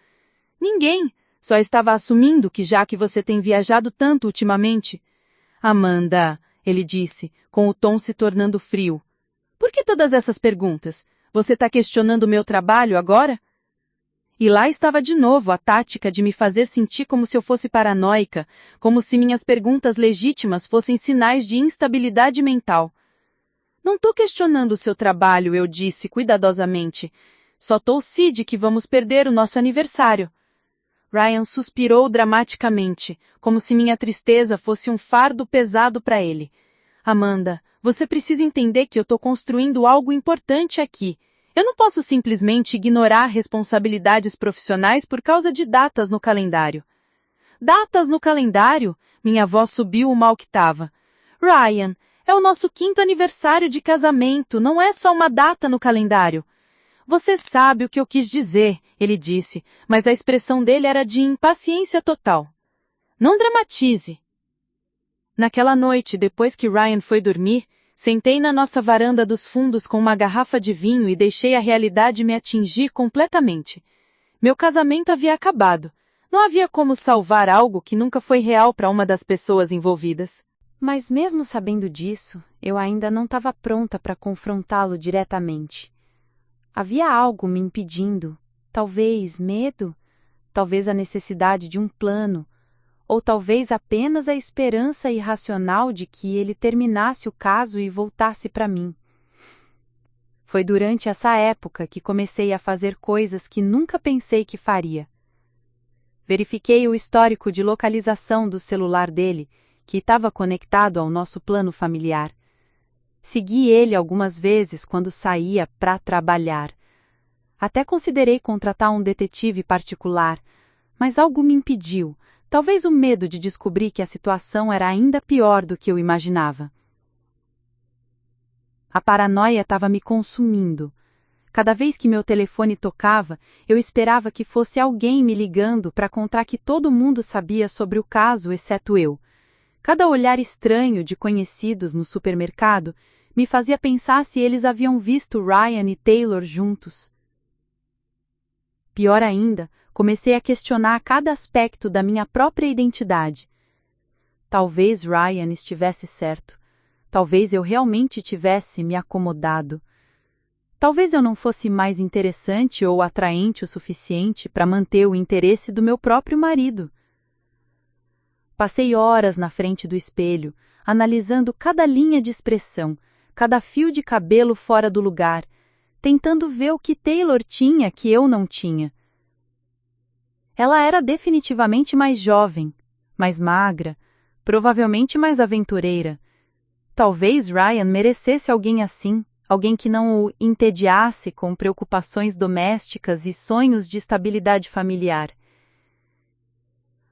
Ninguém. Só estava assumindo que já que você tem viajado tanto ultimamente. Amanda, ele disse, com o tom se tornando frio. Por que todas essas perguntas? Você está questionando o meu trabalho agora? E lá estava de novo a tática de me fazer sentir como se eu fosse paranoica, como se minhas perguntas legítimas fossem sinais de instabilidade mental. Não tô questionando o seu trabalho, eu disse cuidadosamente. Só Cid que vamos perder o nosso aniversário. Ryan suspirou dramaticamente, como se minha tristeza fosse um fardo pesado para ele. Amanda, você precisa entender que eu tô construindo algo importante aqui. Eu não posso simplesmente ignorar responsabilidades profissionais por causa de datas no calendário. Datas no calendário? Minha voz subiu o mal que tava. Ryan, é o nosso 5º aniversário de casamento, não é só uma data no calendário. Você sabe o que eu quis dizer, ele disse, mas a expressão dele era de impaciência total. Não dramatize. Naquela noite, depois que Ryan foi dormir, sentei na nossa varanda dos fundos com uma garrafa de vinho e deixei a realidade me atingir completamente. Meu casamento havia acabado. Não havia como salvar algo que nunca foi real para uma das pessoas envolvidas. Mas mesmo sabendo disso, eu ainda não estava pronta para confrontá-lo diretamente. Havia algo me impedindo, talvez medo, talvez a necessidade de um plano, ou talvez apenas a esperança irracional de que ele terminasse o caso e voltasse para mim. Foi durante essa época que comecei a fazer coisas que nunca pensei que faria. Verifiquei o histórico de localização do celular dele, que estava conectado ao nosso plano familiar. Segui ele algumas vezes quando saía para trabalhar. Até considerei contratar um detetive particular, mas algo me impediu, talvez o medo de descobrir que a situação era ainda pior do que eu imaginava. A paranoia estava me consumindo. Cada vez que meu telefone tocava, eu esperava que fosse alguém me ligando para contar que todo mundo sabia sobre o caso, exceto eu. Cada olhar estranho de conhecidos no supermercado me fazia pensar se eles haviam visto Ryan e Taylor juntos. Pior ainda, comecei a questionar cada aspecto da minha própria identidade. Talvez Ryan estivesse certo. Talvez eu realmente tivesse me acomodado. Talvez eu não fosse mais interessante ou atraente o suficiente para manter o interesse do meu próprio marido. Passei horas na frente do espelho, analisando cada linha de expressão, cada fio de cabelo fora do lugar, tentando ver o que Taylor tinha que eu não tinha. Ela era definitivamente mais jovem, mais magra, provavelmente mais aventureira. Talvez Ryan merecesse alguém assim, alguém que não o entediasse com preocupações domésticas e sonhos de estabilidade familiar.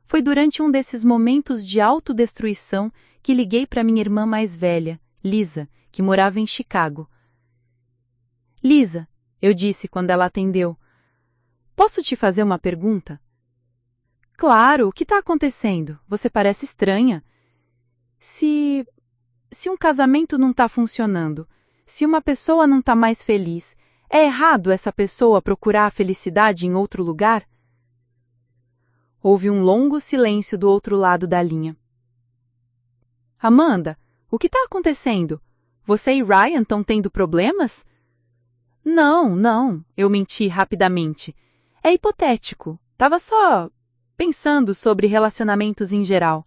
Foi durante um desses momentos de autodestruição que liguei para minha irmã mais velha, Lisa, que morava em Chicago. Lisa, eu disse quando ela atendeu, posso te fazer uma pergunta? Claro, o que está acontecendo? Você parece estranha. Se um casamento não está funcionando, se uma pessoa não está mais feliz, é errado essa pessoa procurar a felicidade em outro lugar? Houve um longo silêncio do outro lado da linha. Amanda, o que está acontecendo? Você e Ryan estão tendo problemas? Não, eu menti rapidamente. É hipotético. Tava só pensando sobre relacionamentos em geral.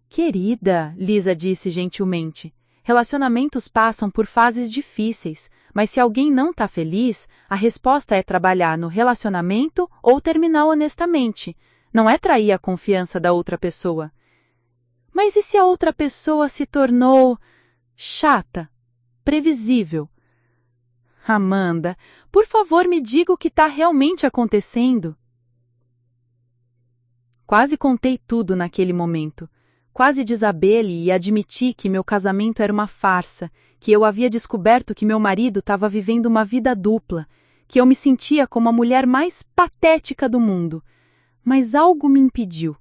Querida, Lisa disse gentilmente, relacionamentos passam por fases difíceis, mas se alguém não está feliz, a resposta é trabalhar no relacionamento ou terminar honestamente. Não é trair a confiança da outra pessoa. Mas e se a outra pessoa se tornou chata, previsível? Amanda, por favor me diga o que está realmente acontecendo. Quase contei tudo naquele momento. Quase desabei e admiti que meu casamento era uma farsa, que eu havia descoberto que meu marido estava vivendo uma vida dupla, que eu me sentia como a mulher mais patética do mundo. Mas algo me impediu.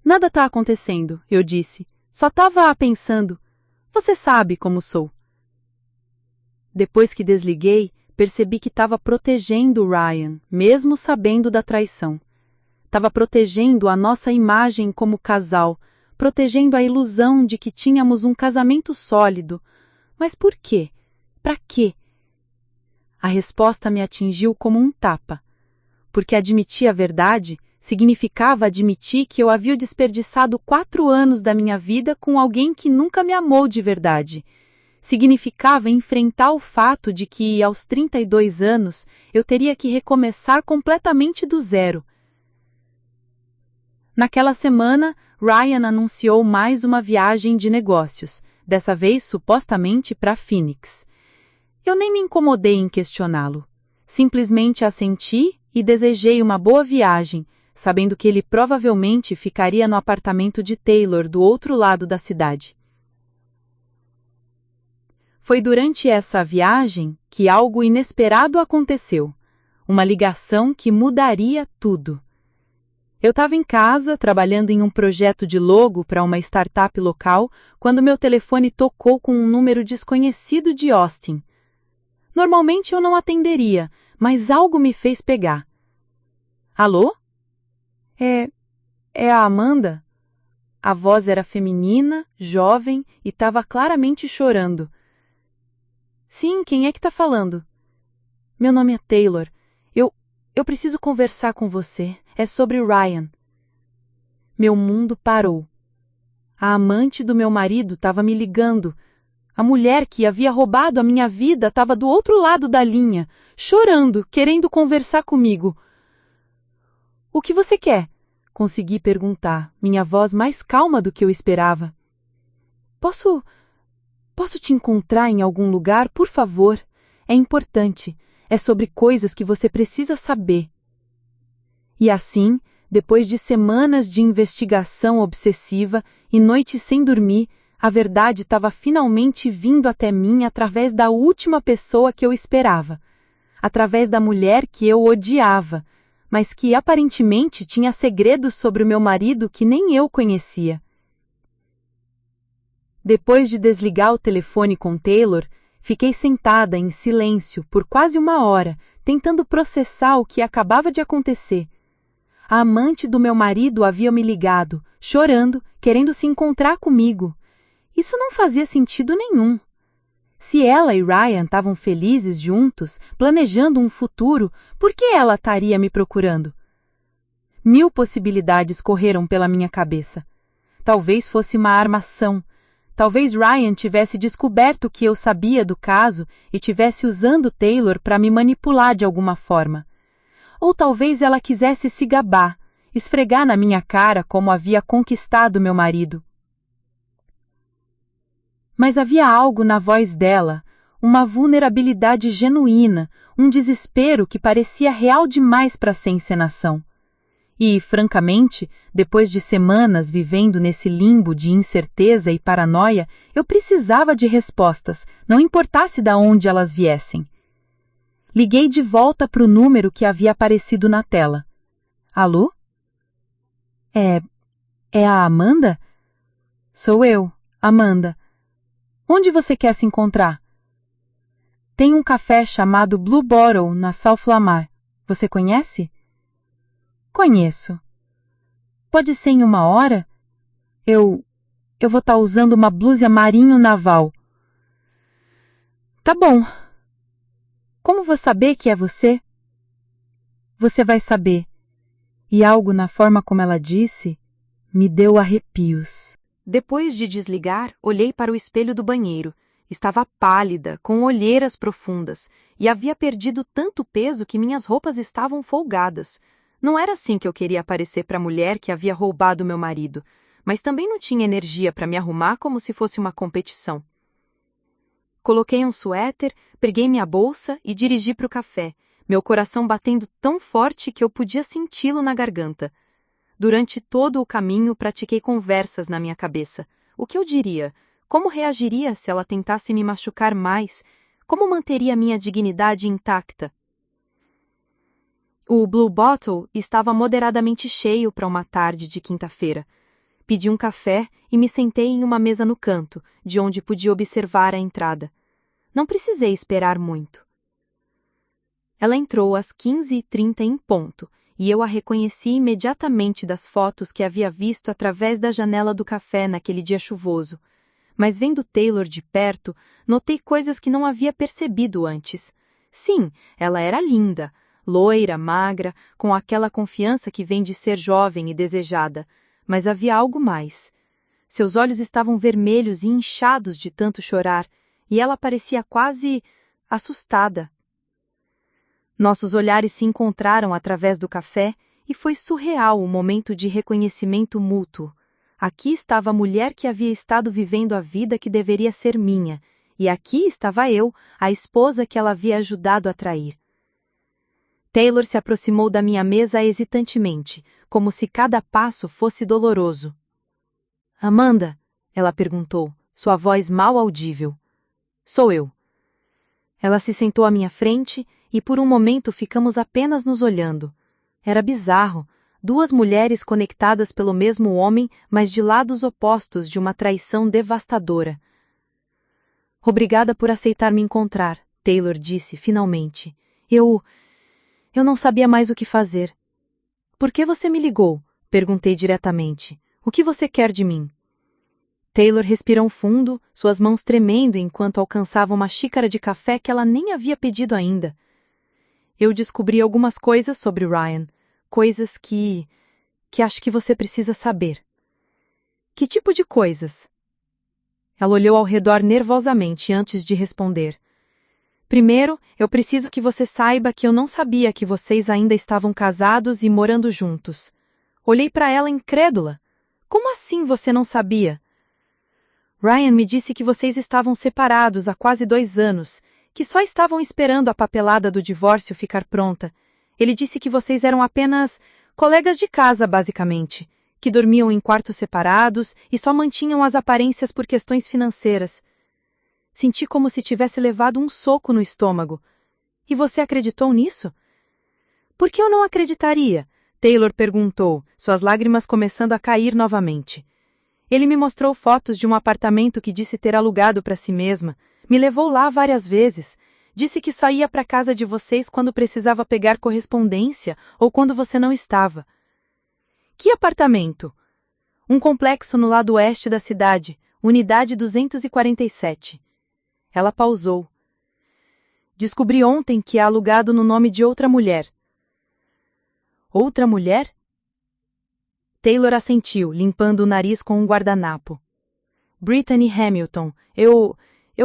Nada está acontecendo, eu disse. Só estava pensando. Você sabe como sou. Depois que desliguei, percebi que estava protegendo o Ryan, mesmo sabendo da traição. Estava protegendo a nossa imagem como casal, protegendo a ilusão de que tínhamos um casamento sólido. Mas por quê? Para quê? A resposta me atingiu como um tapa. Porque admitir a verdade significava admitir que eu havia desperdiçado 4 anos da minha vida com alguém que nunca me amou de verdade, Significava enfrentar o fato de que, aos 32 anos, eu teria que recomeçar completamente do zero. Naquela semana, Ryan anunciou mais uma viagem de negócios, dessa vez supostamente para Phoenix. Eu nem me incomodei em questioná-lo. Simplesmente assenti e desejei uma boa viagem, sabendo que ele provavelmente ficaria no apartamento de Taylor do outro lado da cidade. Foi durante essa viagem que algo inesperado aconteceu. Uma ligação que mudaria tudo. Eu estava em casa, trabalhando em um projeto de logo para uma startup local, quando meu telefone tocou com um número desconhecido de Austin. Normalmente eu não atenderia, mas algo me fez pegar. Alô? É a Amanda? A voz era feminina, jovem e estava claramente chorando. Sim, quem é que está falando? Meu nome é Taylor. Eu preciso conversar com você. É sobre Ryan. Meu mundo parou. A amante do meu marido estava me ligando. A mulher que havia roubado a minha vida estava do outro lado da linha, chorando, querendo conversar comigo. O que você quer? Consegui perguntar, minha voz mais calma do que eu esperava. Posso te encontrar em algum lugar, por favor? É importante. É sobre coisas que você precisa saber. E assim, depois de semanas de investigação obsessiva e noites sem dormir, a verdade estava finalmente vindo até mim através da última pessoa que eu esperava. Através da mulher que eu odiava, mas que aparentemente tinha segredos sobre o meu marido que nem eu conhecia. Depois de desligar o telefone com Taylor, fiquei sentada em silêncio por quase 1 hora, tentando processar o que acabava de acontecer. A amante do meu marido havia me ligado, chorando, querendo se encontrar comigo. Isso não fazia sentido nenhum. Se ela e Ryan estavam felizes juntos, planejando um futuro, por que ela estaria me procurando? 1000 possibilidades correram pela minha cabeça. Talvez fosse uma armação. Talvez Ryan tivesse descoberto o que eu sabia do caso e tivesse usando Taylor para me manipular de alguma forma. Ou talvez ela quisesse se gabar, esfregar na minha cara como havia conquistado meu marido. Mas havia algo na voz dela, uma vulnerabilidade genuína, um desespero que parecia real demais para ser encenação. E, francamente, depois de semanas vivendo nesse limbo de incerteza e paranoia, eu precisava de respostas, não importasse de onde elas viessem. Liguei de volta para o número que havia aparecido na tela. Alô? É a Amanda? Sou eu, Amanda. Onde você quer se encontrar? Tem um café chamado Blue Bottle na South Lamar. Você conhece? Conheço. Pode ser em 1 hora? Eu vou estar usando uma blusa marinho naval. Tá bom. Como vou saber que é você? Você vai saber. E algo na forma como ela disse me deu arrepios. Depois de desligar, olhei para o espelho do banheiro. Estava pálida, com olheiras profundas, e havia perdido tanto peso que minhas roupas estavam folgadas. Não era assim que eu queria aparecer para a mulher que havia roubado meu marido, mas também não tinha energia para me arrumar como se fosse uma competição. Coloquei um suéter, peguei minha bolsa e dirigi para o café, meu coração batendo tão forte que eu podia senti-lo na garganta. Durante todo o caminho, pratiquei conversas na minha cabeça. O que eu diria? Como reagiria se ela tentasse me machucar mais? Como manteria minha dignidade intacta? O Blue Bottle estava moderadamente cheio para uma tarde de quinta-feira. Pedi um café e me sentei em uma mesa no canto, de onde podia observar a entrada. Não precisei esperar muito. Ela entrou às 15h30 em ponto, e eu a reconheci imediatamente das fotos que havia visto através da janela do café naquele dia chuvoso. Mas vendo Taylor de perto, notei coisas que não havia percebido antes. Sim, ela era linda, loira, magra, com aquela confiança que vem de ser jovem e desejada. Mas havia algo mais. Seus olhos estavam vermelhos e inchados de tanto chorar, e ela parecia quase assustada. Nossos olhares se encontraram através do café e foi surreal o momento de reconhecimento mútuo. Aqui estava a mulher que havia estado vivendo a vida que deveria ser minha, e aqui estava eu, a esposa que ela havia ajudado a trair. Taylor se aproximou da minha mesa hesitantemente, como se cada passo fosse doloroso. Amanda? Ela perguntou, sua voz mal audível. Sou eu. Ela se sentou à minha frente e por um momento ficamos apenas nos olhando. Era bizarro, duas mulheres conectadas pelo mesmo homem, mas de lados opostos de uma traição devastadora. Obrigada por aceitar me encontrar, Taylor disse, finalmente. Eu não sabia mais o que fazer. Por que você me ligou? Perguntei diretamente. O que você quer de mim? Taylor respirou fundo, suas mãos tremendo enquanto alcançava uma xícara de café que ela nem havia pedido ainda. Eu descobri algumas coisas sobre Ryan, coisas que acho que você precisa saber. Que tipo de coisas? Ela olhou ao redor nervosamente antes de responder. Primeiro, eu preciso que você saiba que eu não sabia que vocês ainda estavam casados e morando juntos. Olhei para ela incrédula. Como assim você não sabia? Ryan me disse que vocês estavam separados há quase 2 anos, que só estavam esperando a papelada do divórcio ficar pronta. Ele disse que vocês eram apenas colegas de casa, basicamente, que dormiam em quartos separados e só mantinham as aparências por questões financeiras. Senti como se tivesse levado um soco no estômago. E você acreditou nisso? Por que eu não acreditaria? Taylor perguntou, suas lágrimas começando a cair novamente. Ele me mostrou fotos de um apartamento que disse ter alugado para si mesma, me levou lá várias vezes, disse que só ia para a casa de vocês quando precisava pegar correspondência ou quando você não estava. Que apartamento? Um complexo no lado oeste da cidade, unidade 247. Ela pausou. Descobri ontem que é alugado no nome de outra mulher. Outra mulher? Taylor assentiu, limpando o nariz com um guardanapo. Brittany Hamilton, eu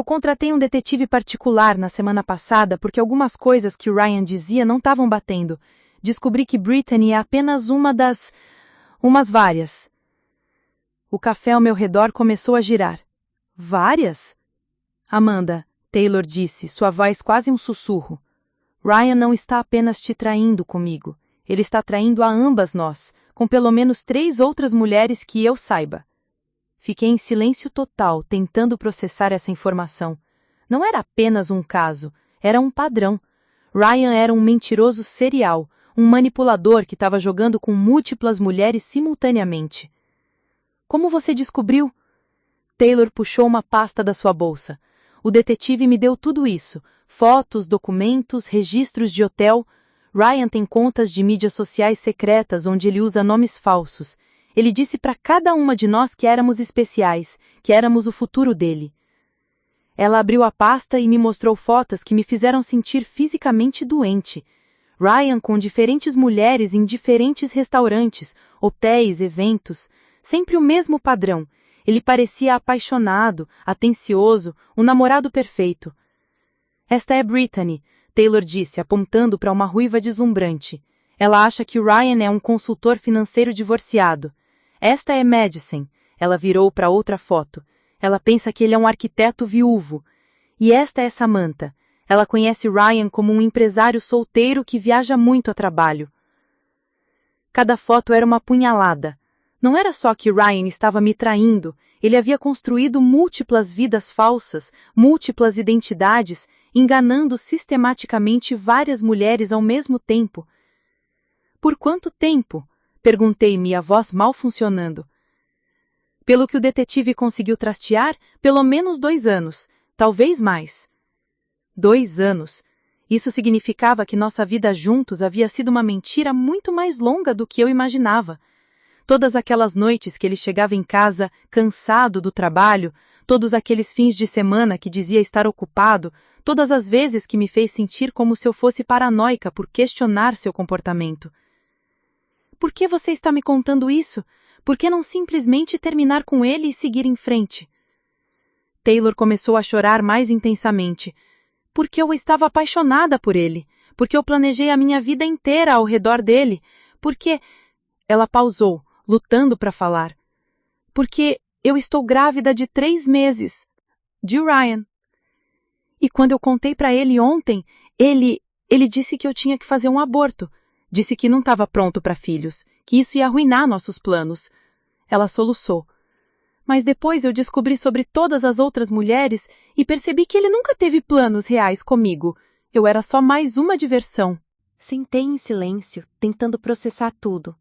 contratei um detetive particular na semana passada porque algumas coisas que o Ryan dizia não estavam batendo. Descobri que Brittany é apenas umas várias. O café ao meu redor começou a girar. Várias? Amanda, Taylor disse, sua voz quase um sussurro. Ryan não está apenas te traindo comigo. Ele está traindo a ambas nós, com pelo menos 3 outras mulheres que eu saiba. Fiquei em silêncio total, tentando processar essa informação. Não era apenas um caso, era um padrão. Ryan era um mentiroso serial, um manipulador que estava jogando com múltiplas mulheres simultaneamente. Como você descobriu? Taylor puxou uma pasta da sua bolsa. O detetive me deu tudo isso. Fotos, documentos, registros de hotel. Ryan tem contas de mídias sociais secretas onde ele usa nomes falsos. Ele disse para cada uma de nós que éramos especiais, que éramos o futuro dele. Ela abriu a pasta e me mostrou fotos que me fizeram sentir fisicamente doente. Ryan com diferentes mulheres em diferentes restaurantes, hotéis, eventos. Sempre o mesmo padrão. Ele parecia apaixonado, atencioso, um namorado perfeito. Esta é Brittany, Taylor disse, apontando para uma ruiva deslumbrante. Ela acha que Ryan é um consultor financeiro divorciado. Esta é Madison. Ela virou para outra foto. Ela pensa que ele é um arquiteto viúvo. E esta é Samantha. Ela conhece Ryan como um empresário solteiro que viaja muito a trabalho. Cada foto era uma punhalada. Não era só que Ryan estava me traindo, ele havia construído múltiplas vidas falsas, múltiplas identidades, enganando sistematicamente várias mulheres ao mesmo tempo. Por quanto tempo? Perguntei-me, a voz mal funcionando. Pelo que o detetive conseguiu trastear, pelo menos 2 anos, talvez mais. 2 anos. Isso significava que nossa vida juntos havia sido uma mentira muito mais longa do que eu imaginava. Todas aquelas noites que ele chegava em casa, cansado do trabalho, todos aqueles fins de semana que dizia estar ocupado, todas as vezes que me fez sentir como se eu fosse paranoica por questionar seu comportamento. Por que você está me contando isso? Por que não simplesmente terminar com ele e seguir em frente? Taylor começou a chorar mais intensamente. Porque eu estava apaixonada por ele. Porque eu planejei a minha vida inteira ao redor dele. Porque... Ela pausou, lutando para falar. Porque eu estou grávida de 3 meses. De Ryan. E quando eu contei para ele ontem, ele disse que eu tinha que fazer um aborto. Disse que não estava pronto para filhos, que isso ia arruinar nossos planos. Ela soluçou. Mas depois eu descobri sobre todas as outras mulheres e percebi que ele nunca teve planos reais comigo. Eu era só mais uma diversão. Sentei em silêncio, tentando processar tudo.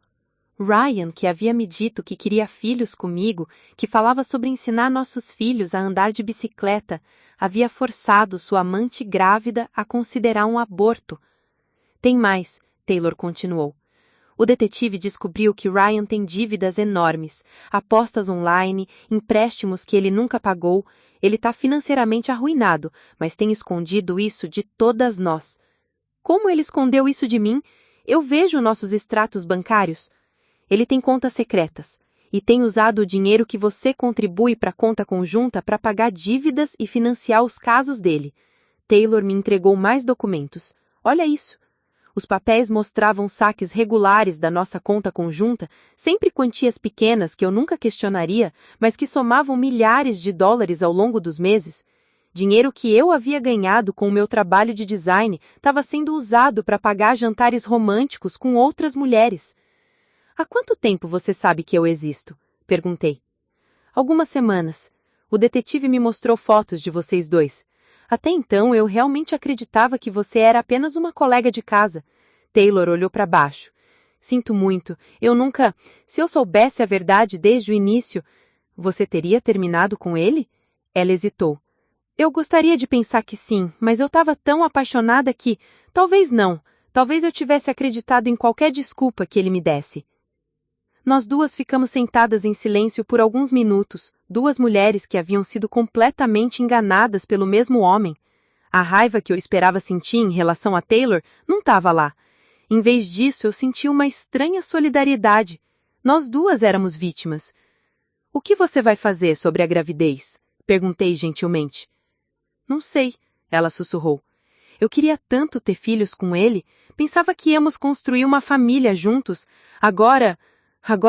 Ryan, que havia me dito que queria filhos comigo, que falava sobre ensinar nossos filhos a andar de bicicleta, havia forçado sua amante grávida a considerar um aborto. Tem mais, Taylor continuou. O detetive descobriu que Ryan tem dívidas enormes, apostas online, empréstimos que ele nunca pagou. Ele está financeiramente arruinado, mas tem escondido isso de todas nós. Como ele escondeu isso de mim? Eu vejo nossos extratos bancários. Ele tem contas secretas e tem usado o dinheiro que você contribui para a conta conjunta para pagar dívidas e financiar os casos dele. Taylor me entregou mais documentos. Olha isso. Os papéis mostravam saques regulares da nossa conta conjunta, sempre quantias pequenas que eu nunca questionaria, mas que somavam milhares de dólares ao longo dos meses. Dinheiro que eu havia ganhado com o meu trabalho de design estava sendo usado para pagar jantares românticos com outras mulheres. Há quanto tempo você sabe que eu existo? Perguntei. Algumas semanas. O detetive me mostrou fotos de vocês dois. Até então eu realmente acreditava que você era apenas uma colega de casa. Taylor olhou para baixo. Sinto muito, eu nunca... Se eu soubesse a verdade desde o início... Você teria terminado com ele? Ela hesitou. Eu gostaria de pensar que sim, mas eu estava tão apaixonada que... Talvez não. Talvez eu tivesse acreditado em qualquer desculpa que ele me desse. Nós duas ficamos sentadas em silêncio por alguns minutos, duas mulheres que haviam sido completamente enganadas pelo mesmo homem. A raiva que eu esperava sentir em relação a Taylor não estava lá. Em vez disso, eu senti uma estranha solidariedade. Nós duas éramos vítimas. O que você vai fazer sobre a gravidez? Perguntei gentilmente. Não sei, ela sussurrou. Eu queria tanto ter filhos com ele, pensava que íamos construir uma família juntos. Agora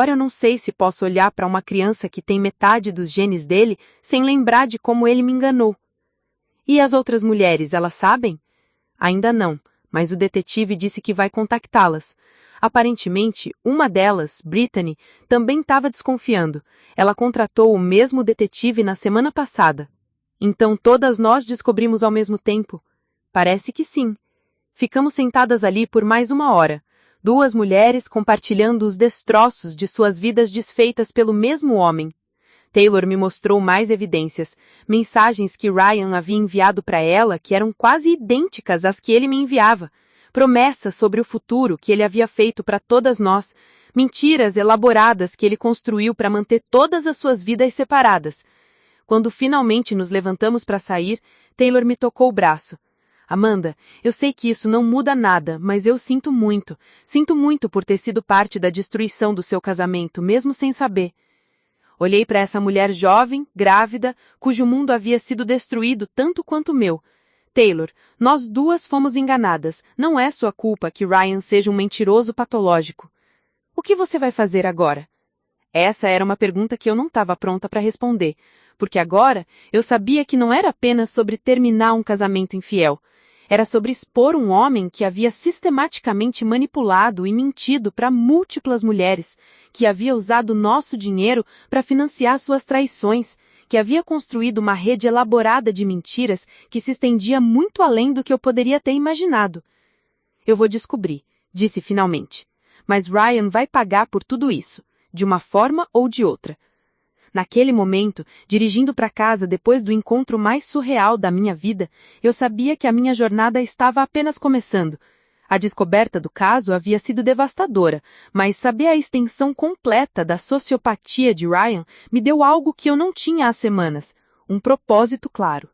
eu não sei se posso olhar para uma criança que tem metade dos genes dele sem lembrar de como ele me enganou. E as outras mulheres, elas sabem? Ainda não, mas o detetive disse que vai contactá-las. Aparentemente, uma delas, Brittany, também estava desconfiando. Ela contratou o mesmo detetive na semana passada. Então todas nós descobrimos ao mesmo tempo? Parece que sim. Ficamos sentadas ali por mais 1 hora. Duas mulheres compartilhando os destroços de suas vidas desfeitas pelo mesmo homem. Taylor me mostrou mais evidências, mensagens que Ryan havia enviado para ela que eram quase idênticas às que ele me enviava, promessas sobre o futuro que ele havia feito para todas nós, mentiras elaboradas que ele construiu para manter todas as suas vidas separadas. Quando finalmente nos levantamos para sair, Taylor me tocou o braço. Amanda, eu sei que isso não muda nada, mas eu sinto muito. Sinto muito por ter sido parte da destruição do seu casamento, mesmo sem saber. Olhei para essa mulher jovem, grávida, cujo mundo havia sido destruído tanto quanto o meu. Taylor, nós duas fomos enganadas. Não é sua culpa que Ryan seja um mentiroso patológico. O que você vai fazer agora? Essa era uma pergunta que eu não estava pronta para responder, porque agora eu sabia que não era apenas sobre terminar um casamento infiel. Era sobre expor um homem que havia sistematicamente manipulado e mentido para múltiplas mulheres, que havia usado nosso dinheiro para financiar suas traições, que havia construído uma rede elaborada de mentiras que se estendia muito além do que eu poderia ter imaginado. Eu vou descobrir, disse finalmente. Mas Ryan vai pagar por tudo isso, de uma forma ou de outra. Naquele momento, dirigindo para casa depois do encontro mais surreal da minha vida, eu sabia que a minha jornada estava apenas começando. A descoberta do caso havia sido devastadora, mas saber a extensão completa da sociopatia de Ryan me deu algo que eu não tinha há semanas, um propósito claro.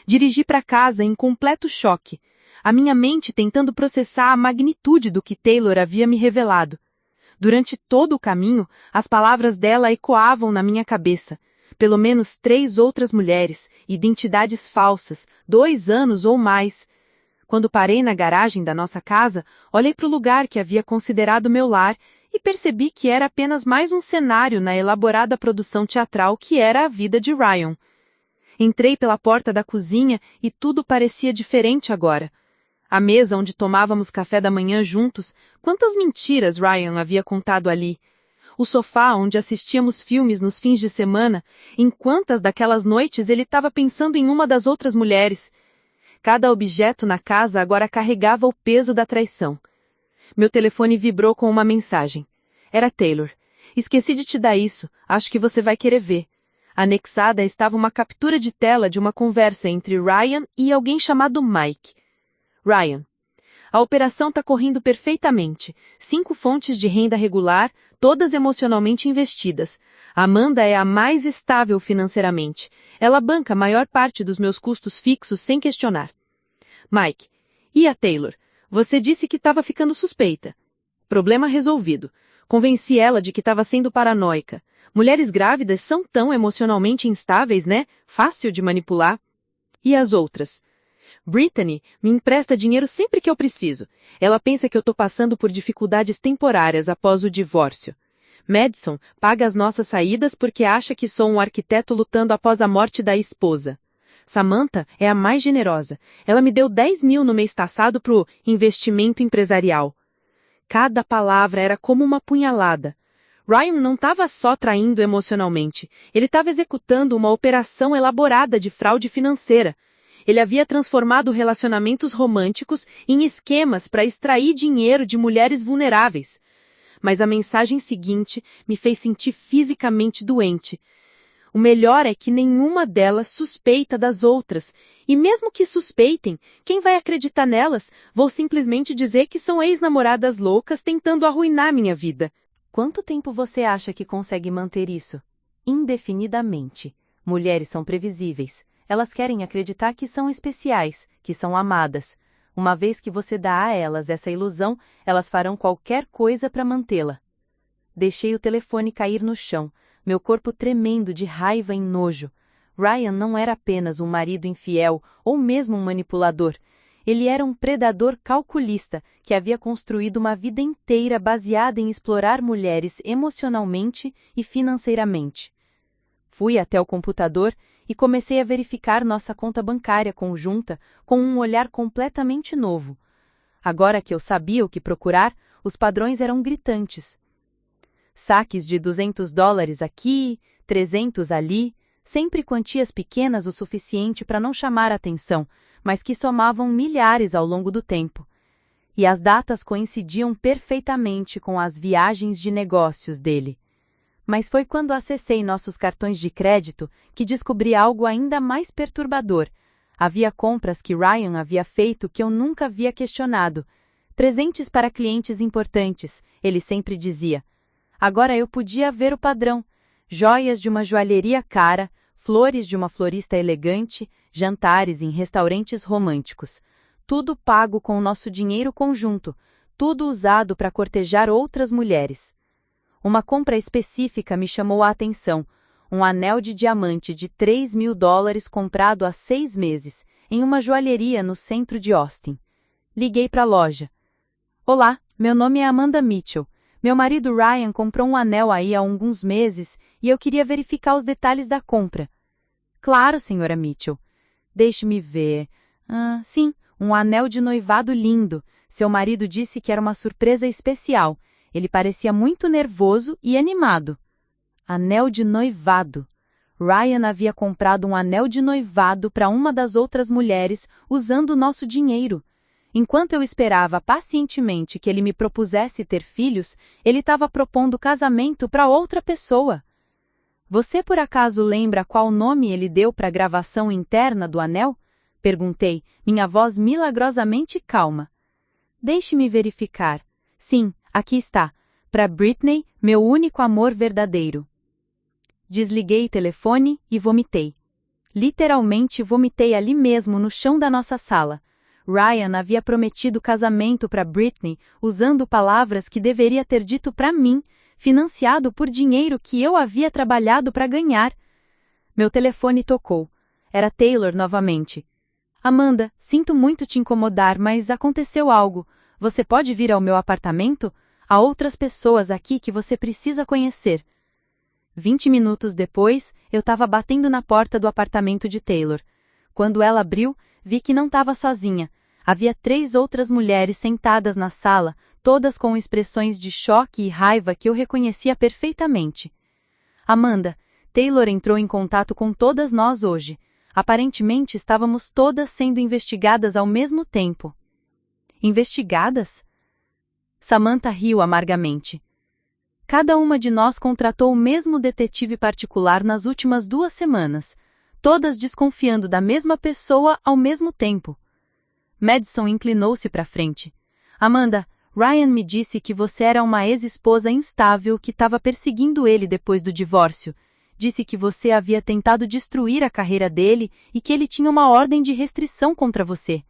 Dirigi para casa em completo choque, a minha mente tentando processar a magnitude do que Taylor havia me revelado. Durante todo o caminho, as palavras dela ecoavam na minha cabeça. pelo menos 3 outras mulheres, identidades falsas, 2 anos ou mais. Quando parei na garagem da nossa casa, olhei para o lugar que havia considerado meu lar e percebi que era apenas mais um cenário na elaborada produção teatral que era a vida de Ryan. Entrei pela porta da cozinha e tudo parecia diferente agora. A mesa onde tomávamos café da manhã juntos, quantas mentiras Ryan havia contado ali. O sofá onde assistíamos filmes nos fins de semana, em quantas daquelas noites ele estava pensando em uma das outras mulheres. Cada objeto na casa agora carregava o peso da traição. Meu telefone vibrou com uma mensagem. Era Taylor. Esqueci de te dar isso, acho que você vai querer ver. Anexada estava uma captura de tela de uma conversa entre Ryan e alguém chamado Mike. Ryan. A operação está correndo perfeitamente. 5 fontes de renda regular, todas emocionalmente investidas. Amanda é a mais estável financeiramente. Ela banca a maior parte dos meus custos fixos sem questionar. Mike. E a Taylor? Você disse que estava ficando suspeita. Problema resolvido. Convenci ela de que estava sendo paranoica. Mulheres grávidas são tão emocionalmente instáveis, né? Fácil de manipular. E as outras? Brittany me empresta dinheiro sempre que eu preciso. Ela pensa que eu estou passando por dificuldades temporárias após o divórcio. Madison paga as nossas saídas porque acha que sou um arquiteto lutando após a morte da esposa. Samantha é a mais generosa. Ela me deu 10 mil no mês passado para o investimento empresarial. Cada palavra era como uma punhalada. Ryan não estava só traindo emocionalmente. Ele estava executando uma operação elaborada de fraude financeira. Ele havia transformado relacionamentos românticos em esquemas para extrair dinheiro de mulheres vulneráveis. Mas a mensagem seguinte me fez sentir fisicamente doente. O melhor é que nenhuma delas suspeita das outras. E mesmo que suspeitem, quem vai acreditar nelas? Vou simplesmente dizer que são ex-namoradas loucas tentando arruinar minha vida. Quanto tempo você acha que consegue manter isso? Indefinidamente. Mulheres são previsíveis. Elas querem acreditar que são especiais, que são amadas. Uma vez que você dá a elas essa ilusão, elas farão qualquer coisa para mantê-la. Deixei o telefone cair no chão, meu corpo tremendo de raiva e nojo. Ryan não era apenas um marido infiel ou mesmo um manipulador. Ele era um predador calculista que havia construído uma vida inteira baseada em explorar mulheres emocionalmente e financeiramente. Fui até o computador e comecei a verificar nossa conta bancária conjunta com um olhar completamente novo. Agora que eu sabia o que procurar, os padrões eram gritantes. Saques de $200 aqui, 300 ali, sempre quantias pequenas o suficiente para não chamar atenção, mas que somavam milhares ao longo do tempo. E as datas coincidiam perfeitamente com as viagens de negócios dele. Mas foi quando acessei nossos cartões de crédito que descobri algo ainda mais perturbador. Havia compras que Ryan havia feito que eu nunca havia questionado. Presentes para clientes importantes, ele sempre dizia. Agora eu podia ver o padrão. Joias de uma joalheria cara, flores de uma florista elegante, jantares em restaurantes românticos. Tudo pago com o nosso dinheiro conjunto, tudo usado para cortejar outras mulheres. Uma compra específica me chamou a atenção, um anel de diamante de $3.000 comprado há 6 meses, em uma joalheria no centro de Austin. Liguei para a loja. Olá, meu nome é Amanda Mitchell. Meu marido Ryan comprou um anel aí há alguns meses e eu queria verificar os detalhes da compra. Claro, senhora Mitchell. Deixe-me ver. Sim, um anel de noivado lindo. Seu marido disse que era uma surpresa especial. Ele parecia muito nervoso e animado. Anel de noivado. Ryan havia comprado um anel de noivado para uma das outras mulheres usando o nosso dinheiro. Enquanto eu esperava pacientemente que ele me propusesse ter filhos, ele estava propondo casamento para outra pessoa. Você por acaso lembra qual nome ele deu para a gravação interna do anel? Perguntei, minha voz milagrosamente calma. Deixe-me verificar. Sim, aqui está. Para Brittany, meu único amor verdadeiro. Desliguei o telefone e vomitei. Literalmente vomitei ali mesmo no chão da nossa sala. Ryan havia prometido casamento para Brittany usando palavras que deveria ter dito para mim, financiado por dinheiro que eu havia trabalhado para ganhar. Meu telefone tocou. Era Taylor novamente. Amanda, sinto muito te incomodar, mas aconteceu algo. Você pode vir ao meu apartamento? Há outras pessoas aqui que você precisa conhecer. 20 minutos depois, eu estava batendo na porta do apartamento de Taylor. Quando ela abriu, vi que não estava sozinha. Havia 3 outras mulheres sentadas na sala, todas com expressões de choque e raiva que eu reconhecia perfeitamente. Amanda, Taylor entrou em contato com todas nós hoje. Aparentemente estávamos todas sendo investigadas ao mesmo tempo. Investigadas? Samantha riu amargamente. Cada uma de nós contratou o mesmo detetive particular nas últimas 2 semanas, todas desconfiando da mesma pessoa ao mesmo tempo. Madison inclinou-se para frente. Amanda, Ryan me disse que você era uma ex-esposa instável que estava perseguindo ele depois do divórcio. Disse que você havia tentado destruir a carreira dele e que ele tinha uma ordem de restrição contra você.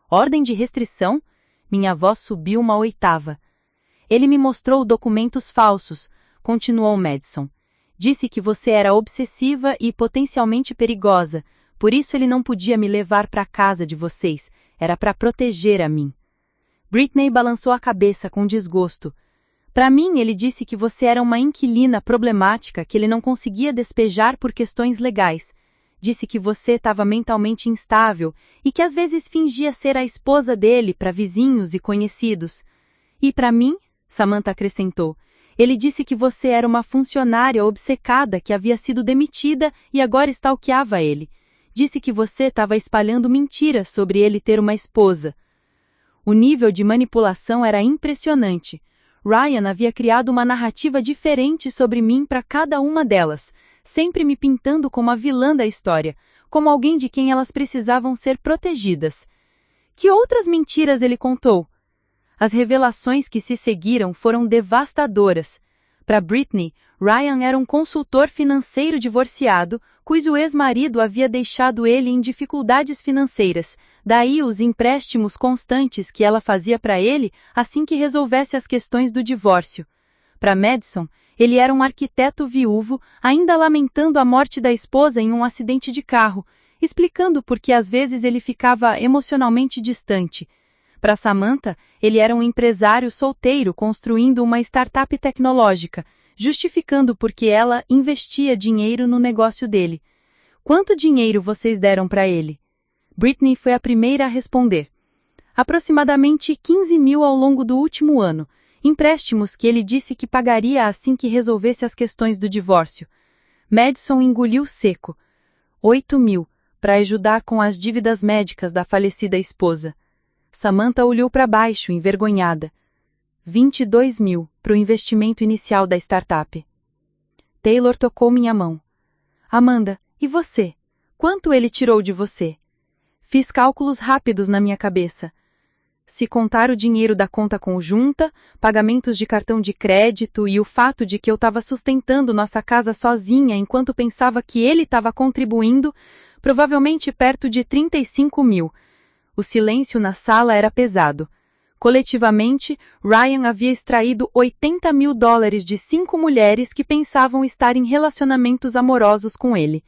Ordem de restrição? Minha voz subiu uma oitava. Ele me mostrou documentos falsos, continuou Madison. Disse que você era obsessiva e potencialmente perigosa, por isso ele não podia me levar para a casa de vocês, era para proteger a mim. Britney balançou a cabeça com desgosto. Para mim, ele disse que você era uma inquilina problemática que ele não conseguia despejar por questões legais. Disse que você estava mentalmente instável e que às vezes fingia ser a esposa dele para vizinhos e conhecidos. E para mim, Samantha acrescentou, ele disse que você era uma funcionária obcecada que havia sido demitida e agora stalkeava ele. Disse que você estava espalhando mentiras sobre ele ter uma esposa. O nível de manipulação era impressionante. Ryan havia criado uma narrativa diferente sobre mim para cada uma delas, sempre me pintando como a vilã da história, como alguém de quem elas precisavam ser protegidas. Que outras mentiras ele contou? As revelações que se seguiram foram devastadoras. Para Britney, Ryan era um consultor financeiro divorciado, cujo ex-marido havia deixado ele em dificuldades financeiras, daí os empréstimos constantes que ela fazia para ele assim que resolvesse as questões do divórcio. Para Madison, ele era um arquiteto viúvo, ainda lamentando a morte da esposa em um acidente de carro, explicando por que às vezes ele ficava emocionalmente distante. Para Samantha, ele era um empresário solteiro construindo uma startup tecnológica, justificando por que ela investia dinheiro no negócio dele. Quanto dinheiro vocês deram para ele? Britney foi a primeira a responder. Aproximadamente 15 mil ao longo do último ano, empréstimos que ele disse que pagaria assim que resolvesse as questões do divórcio. Madison engoliu seco. 8 mil, para ajudar com as dívidas médicas da falecida esposa. Samantha olhou para baixo, envergonhada. 22 mil, para o investimento inicial da startup. Taylor tocou minha mão. Amanda, e você? Quanto ele tirou de você? Fiz cálculos rápidos na minha cabeça. Se contar o dinheiro da conta conjunta, pagamentos de cartão de crédito e o fato de que eu estava sustentando nossa casa sozinha enquanto pensava que ele estava contribuindo, provavelmente perto de 35 mil. O silêncio na sala era pesado. Coletivamente, Ryan havia extraído 80 mil dólares de 5 mulheres que pensavam estar em relacionamentos amorosos com ele.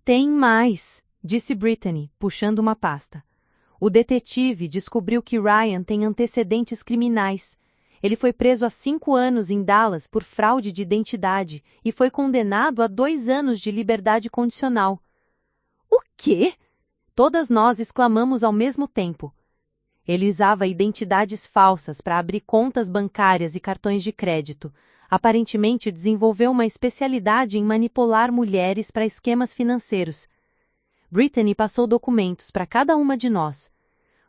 Tem mais, disse Brittany, puxando uma pasta. O detetive descobriu que Ryan tem antecedentes criminais. Ele foi preso há 5 anos em Dallas por fraude de identidade e foi condenado a 2 anos de liberdade condicional. O quê? Todas nós exclamamos ao mesmo tempo. Ele usava identidades falsas para abrir contas bancárias e cartões de crédito. Aparentemente desenvolveu uma especialidade em manipular mulheres para esquemas financeiros. Brittany passou documentos para cada uma de nós.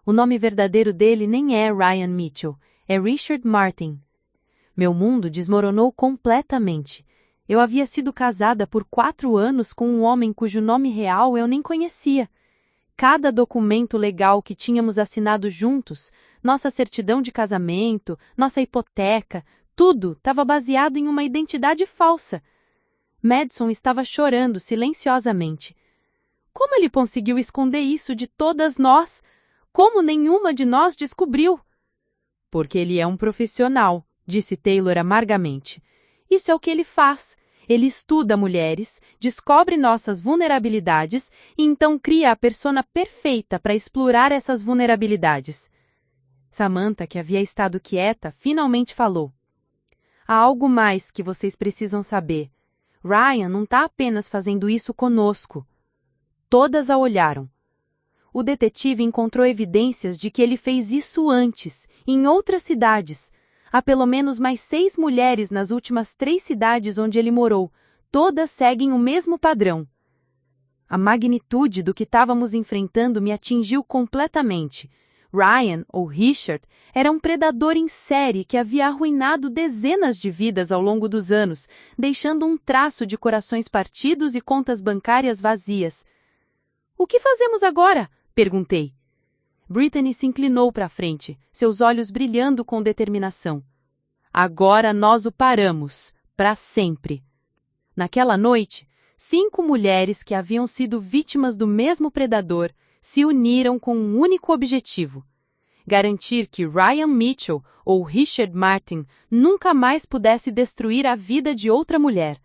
O nome verdadeiro dele nem é Ryan Mitchell, é Richard Martin. Meu mundo desmoronou completamente. Eu havia sido casada por 4 anos com um homem cujo nome real eu nem conhecia. Cada documento legal que tínhamos assinado juntos, nossa certidão de casamento, nossa hipoteca, tudo estava baseado em uma identidade falsa. Madison estava chorando silenciosamente. Como ele conseguiu esconder isso de todas nós? Como nenhuma de nós descobriu? Porque ele é um profissional, disse Taylor amargamente. Isso é o que ele faz. Ele estuda mulheres, descobre nossas vulnerabilidades e então cria a persona perfeita para explorar essas vulnerabilidades. Samantha, que havia estado quieta, finalmente falou. Há algo mais que vocês precisam saber. Ryan não está apenas fazendo isso conosco. Todas a olharam. O detetive encontrou evidências de que ele fez isso antes, em outras cidades. Há pelo menos mais 6 mulheres nas últimas 3 cidades onde ele morou. Todas seguem o mesmo padrão. A magnitude do que estávamos enfrentando me atingiu completamente. Ryan, ou Richard, era um predador em série que havia arruinado dezenas de vidas ao longo dos anos, deixando um traço de corações partidos e contas bancárias vazias. O que fazemos agora? Perguntei. Brittany se inclinou para a frente, seus olhos brilhando com determinação. Agora nós o paramos, para sempre. Naquela noite, 5 mulheres que haviam sido vítimas do mesmo predador se uniram com um único objetivo: garantir que Ryan Mitchell ou Richard Martin nunca mais pudesse destruir a vida de outra mulher.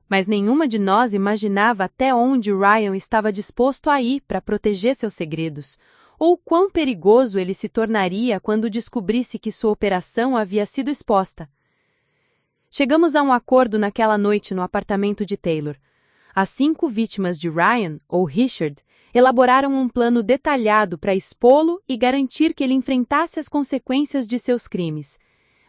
Mas nenhuma de nós imaginava até onde Ryan estava disposto a ir para proteger seus segredos, ou quão perigoso ele se tornaria quando descobrisse que sua operação havia sido exposta. Chegamos a um acordo naquela noite no apartamento de Taylor. As 5 vítimas de Ryan, ou Richard, elaboraram um plano detalhado para expô-lo e garantir que ele enfrentasse as consequências de seus crimes.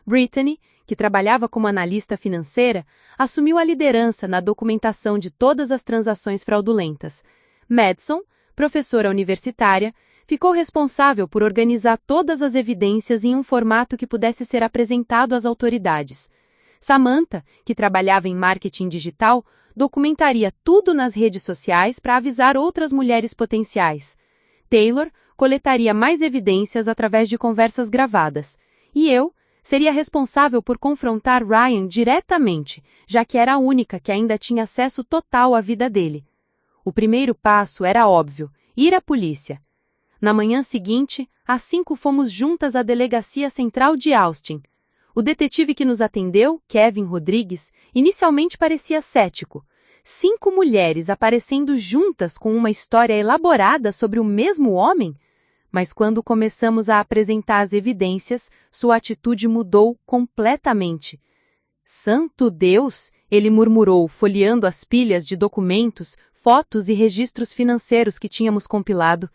Brittany, que trabalhava como analista financeira, assumiu a liderança na documentação de todas as transações fraudulentas. Madison, professora universitária, ficou responsável por organizar todas as evidências em um formato que pudesse ser apresentado às autoridades. Samantha, que trabalhava em marketing digital, documentaria tudo nas redes sociais para avisar outras mulheres potenciais. Taylor coletaria mais evidências através de conversas gravadas. E eu seria responsável por confrontar Ryan diretamente, já que era a única que ainda tinha acesso total à vida dele. O primeiro passo era óbvio: ir à polícia. Na manhã seguinte, as 5 fomos juntas à Delegacia Central de Austin. O detetive que nos atendeu, Kevin Rodrigues, inicialmente parecia cético. 5 mulheres aparecendo juntas com uma história elaborada sobre o mesmo homem? Mas quando começamos a apresentar as evidências, sua atitude mudou completamente. Santo Deus! Ele murmurou, folheando as pilhas de documentos, fotos e registros financeiros que tínhamos compilado.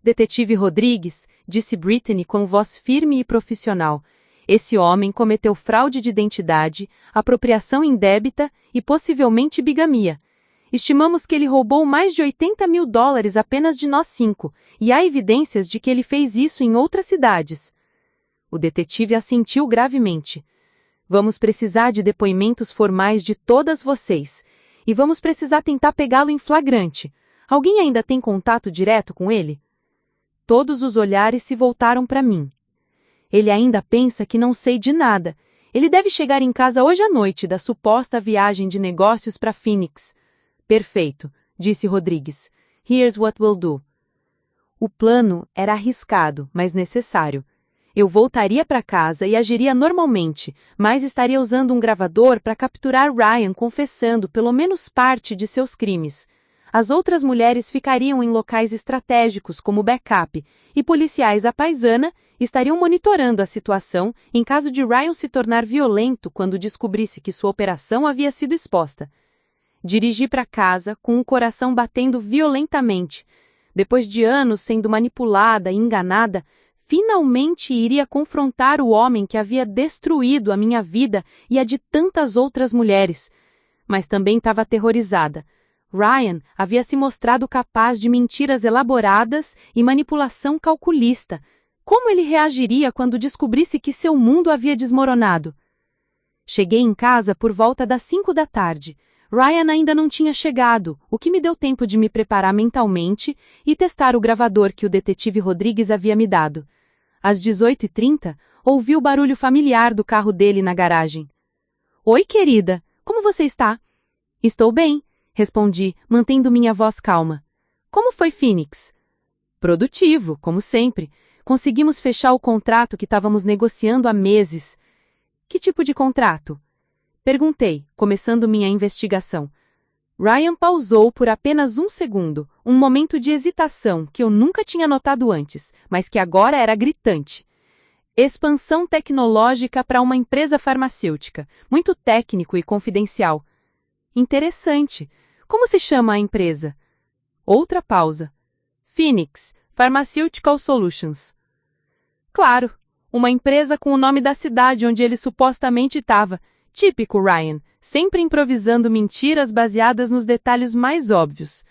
Detetive Rodrigues, disse Brittany com voz firme e profissional, esse homem cometeu fraude de identidade, apropriação indébita e possivelmente bigamia. Estimamos que ele roubou mais de $80 mil apenas de nós 5, e há evidências de que ele fez isso em outras cidades. O detetive assentiu gravemente. Vamos precisar de depoimentos formais de todas vocês, e vamos precisar tentar pegá-lo em flagrante. Alguém ainda tem contato direto com ele? Todos os olhares se voltaram para mim. Ele ainda pensa que não sei de nada. Ele deve chegar em casa hoje à noite da suposta viagem de negócios para Phoenix. Perfeito, disse Rodrigues. Here's what we'll do. O plano era arriscado, mas necessário. Eu voltaria para casa e agiria normalmente, mas estaria usando um gravador para capturar Ryan confessando pelo menos parte de seus crimes. As outras mulheres ficariam em locais estratégicos como backup, e policiais à paisana estariam monitorando a situação em caso de Ryan se tornar violento quando descobrisse que sua operação havia sido exposta. Dirigi para casa com o coração batendo violentamente. Depois de anos sendo manipulada e enganada, finalmente iria confrontar o homem que havia destruído a minha vida e a de tantas outras mulheres. Mas também estava aterrorizada. Ryan havia se mostrado capaz de mentiras elaboradas e manipulação calculista. Como ele reagiria quando descobrisse que seu mundo havia desmoronado? Cheguei em casa por volta das 5 da tarde. Ryan ainda não tinha chegado, o que me deu tempo de me preparar mentalmente e testar o gravador que o detetive Rodrigues havia me dado. Às 18h30, ouvi o barulho familiar do carro dele na garagem. Oi, querida, como você está? Estou bem, respondi, mantendo minha voz calma. Como foi Phoenix? Produtivo, como sempre. Conseguimos fechar o contrato que estávamos negociando há meses. Que tipo de contrato? Perguntei, começando minha investigação. Ryan pausou por apenas um segundo, um momento de hesitação que eu nunca tinha notado antes, mas que agora era gritante. Expansão tecnológica para uma empresa farmacêutica, muito técnico e confidencial. Interessante. Como se chama a empresa? Outra pausa. Phoenix Pharmaceutical Solutions. Claro, uma empresa com o nome da cidade onde ele supostamente estava. Típico Ryan, sempre improvisando mentiras baseadas nos detalhes mais óbvios.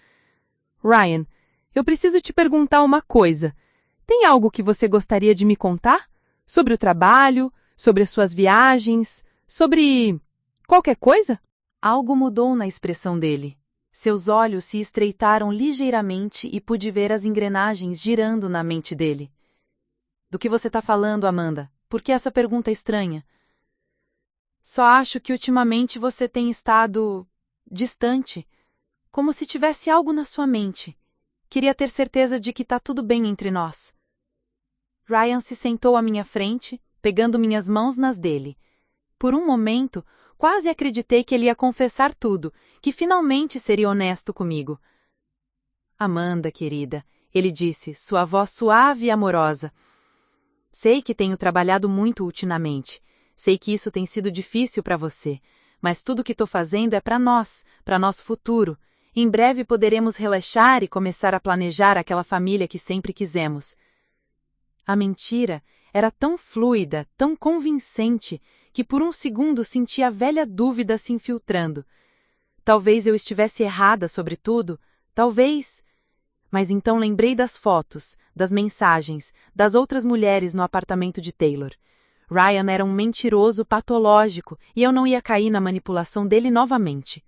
Ryan, eu preciso te perguntar uma coisa. Tem algo que você gostaria de me contar? Sobre o trabalho, sobre as suas viagens, sobre qualquer coisa? Algo mudou na expressão dele. Seus olhos se estreitaram ligeiramente e pude ver as engrenagens girando na mente dele. Do que você está falando, Amanda? Por que essa pergunta é estranha? Só acho que ultimamente você tem estado distante, como se tivesse algo na sua mente. Queria ter certeza de que está tudo bem entre nós. Ryan se sentou à minha frente, pegando minhas mãos nas dele. Por um momento, quase acreditei que ele ia confessar tudo, que finalmente seria honesto comigo. Amanda, querida, ele disse, sua voz suave e amorosa. Sei que tenho trabalhado muito ultimamente. Sei que isso tem sido difícil para você, mas tudo que estou fazendo é para nós, para nosso futuro. Em breve poderemos relaxar e começar a planejar aquela família que sempre quisemos. A mentira era tão fluida, tão convincente, que por um segundo senti a velha dúvida se infiltrando. Talvez eu estivesse errada sobre tudo, talvez... Mas então lembrei das fotos, das mensagens, das outras mulheres no apartamento de Taylor. Ryan era um mentiroso patológico e eu não ia cair na manipulação dele novamente.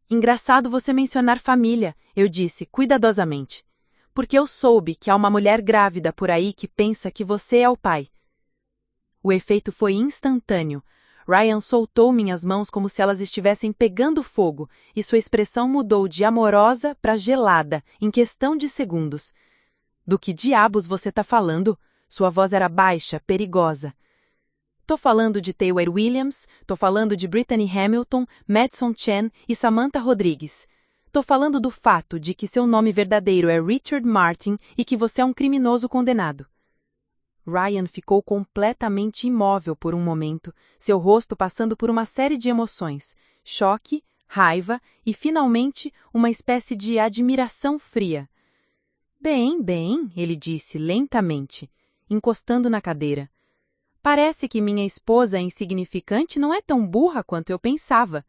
Engraçado você mencionar família, eu disse, cuidadosamente. Porque eu soube que há uma mulher grávida por aí que pensa que você é o pai. O efeito foi instantâneo. Ryan soltou minhas mãos como se elas estivessem pegando fogo, e sua expressão mudou de amorosa para gelada, em questão de segundos. Do que diabos você está falando? Sua voz era baixa, perigosa. Tô falando de Taylor Williams, tô falando de Brittany Hamilton, Madison Chen e Samantha Rodrigues. Tô falando do fato de que seu nome verdadeiro é Richard Martin e que você é um criminoso condenado. Ryan ficou completamente imóvel por um momento, seu rosto passando por uma série de emoções, choque, raiva e, finalmente, uma espécie de admiração fria. Bem, ele disse lentamente, encostando na cadeira. Parece que minha esposa insignificante não é tão burra quanto eu pensava.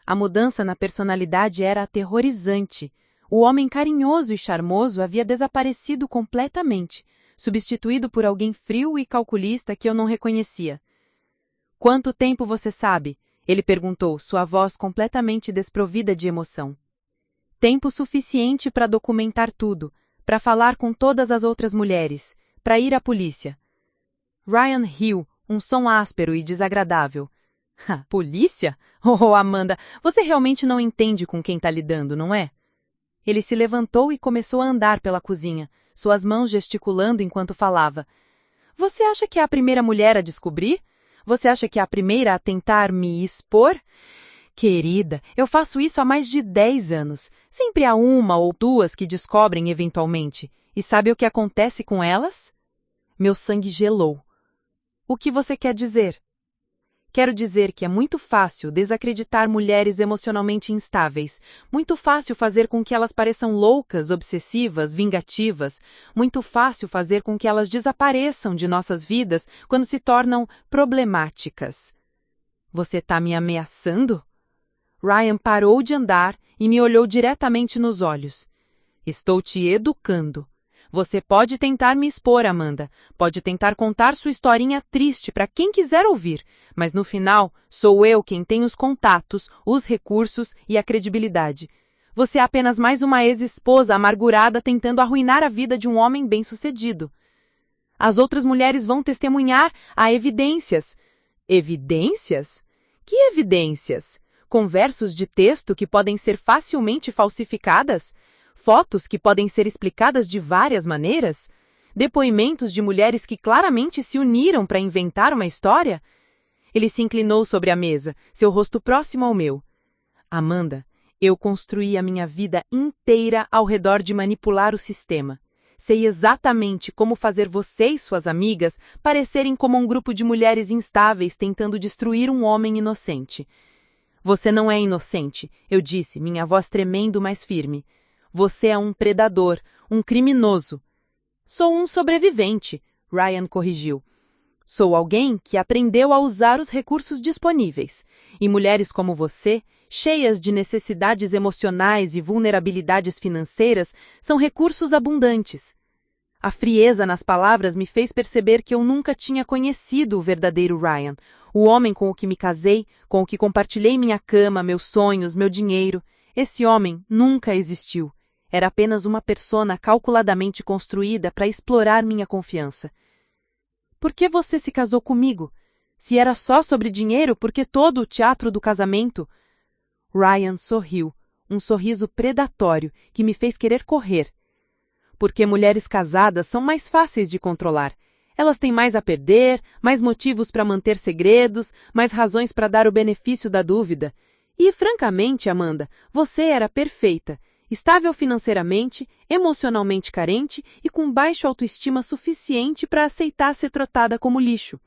A mudança na personalidade era aterrorizante. O homem carinhoso e charmoso havia desaparecido completamente, substituído por alguém frio e calculista que eu não reconhecia. Quanto tempo você sabe? Ele perguntou, sua voz completamente desprovida de emoção. Tempo suficiente para documentar tudo, para falar com todas as outras mulheres, para ir à polícia. Ryan riu, um som áspero e desagradável. Polícia? Oh, Amanda, você realmente não entende com quem está lidando, não é? Ele se levantou e começou a andar pela cozinha, suas mãos gesticulando enquanto falava. Você acha que é a primeira mulher a descobrir? Você acha que é a primeira a tentar me expor? Querida, eu faço isso há mais de 10 anos. Sempre há uma ou duas que descobrem eventualmente. E sabe o que acontece com elas? Meu sangue gelou. O que você quer dizer? Quero dizer que é muito fácil desacreditar mulheres emocionalmente instáveis, muito fácil fazer com que elas pareçam loucas, obsessivas, vingativas, muito fácil fazer com que elas desapareçam de nossas vidas quando se tornam problemáticas. Você está me ameaçando? Ryan parou de andar e me olhou diretamente nos olhos. Estou te educando. Você pode tentar me expor, Amanda. Pode tentar contar sua historinha triste para quem quiser ouvir. Mas no final, sou eu quem tem os contatos, os recursos e a credibilidade. Você é apenas mais uma ex-esposa amargurada tentando arruinar a vida de um homem bem-sucedido. As outras mulheres vão testemunhar, há evidências. Evidências? Que evidências? Conversas de texto que podem ser facilmente falsificadas? Fotos que podem ser explicadas de várias maneiras? Depoimentos de mulheres que claramente se uniram para inventar uma história? Ele se inclinou sobre a mesa, seu rosto próximo ao meu. Amanda, eu construí a minha vida inteira ao redor de manipular o sistema. Sei exatamente como fazer você e suas amigas parecerem como um grupo de mulheres instáveis tentando destruir um homem inocente. Você não é inocente, eu disse, minha voz tremendo mais firme. Você é um predador, um criminoso. Sou um sobrevivente, Ryan corrigiu. Sou alguém que aprendeu a usar os recursos disponíveis. E mulheres como você, cheias de necessidades emocionais e vulnerabilidades financeiras, são recursos abundantes. A frieza nas palavras me fez perceber que eu nunca tinha conhecido o verdadeiro Ryan, o homem com o que me casei, com o que compartilhei minha cama, meus sonhos, meu dinheiro. Esse homem nunca existiu. Era apenas uma persona calculadamente construída para explorar minha confiança. Por que você se casou comigo? Se era só sobre dinheiro, por que todo o teatro do casamento? Ryan sorriu, um sorriso predatório que me fez querer correr. Porque mulheres casadas são mais fáceis de controlar. Elas têm mais a perder, mais motivos para manter segredos, mais razões para dar o benefício da dúvida. E, francamente, Amanda, você era perfeita. Estável financeiramente, emocionalmente carente e com baixa autoestima suficiente para aceitar ser tratada como lixo.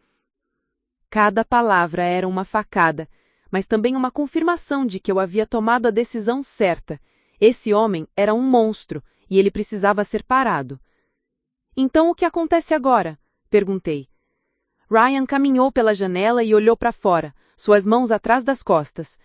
Cada palavra era uma facada, mas também uma confirmação de que eu havia tomado a decisão certa. Esse homem era um monstro e ele precisava ser parado. Então o que acontece agora? Perguntei. Ryan caminhou pela janela e olhou para fora, suas mãos atrás das costas.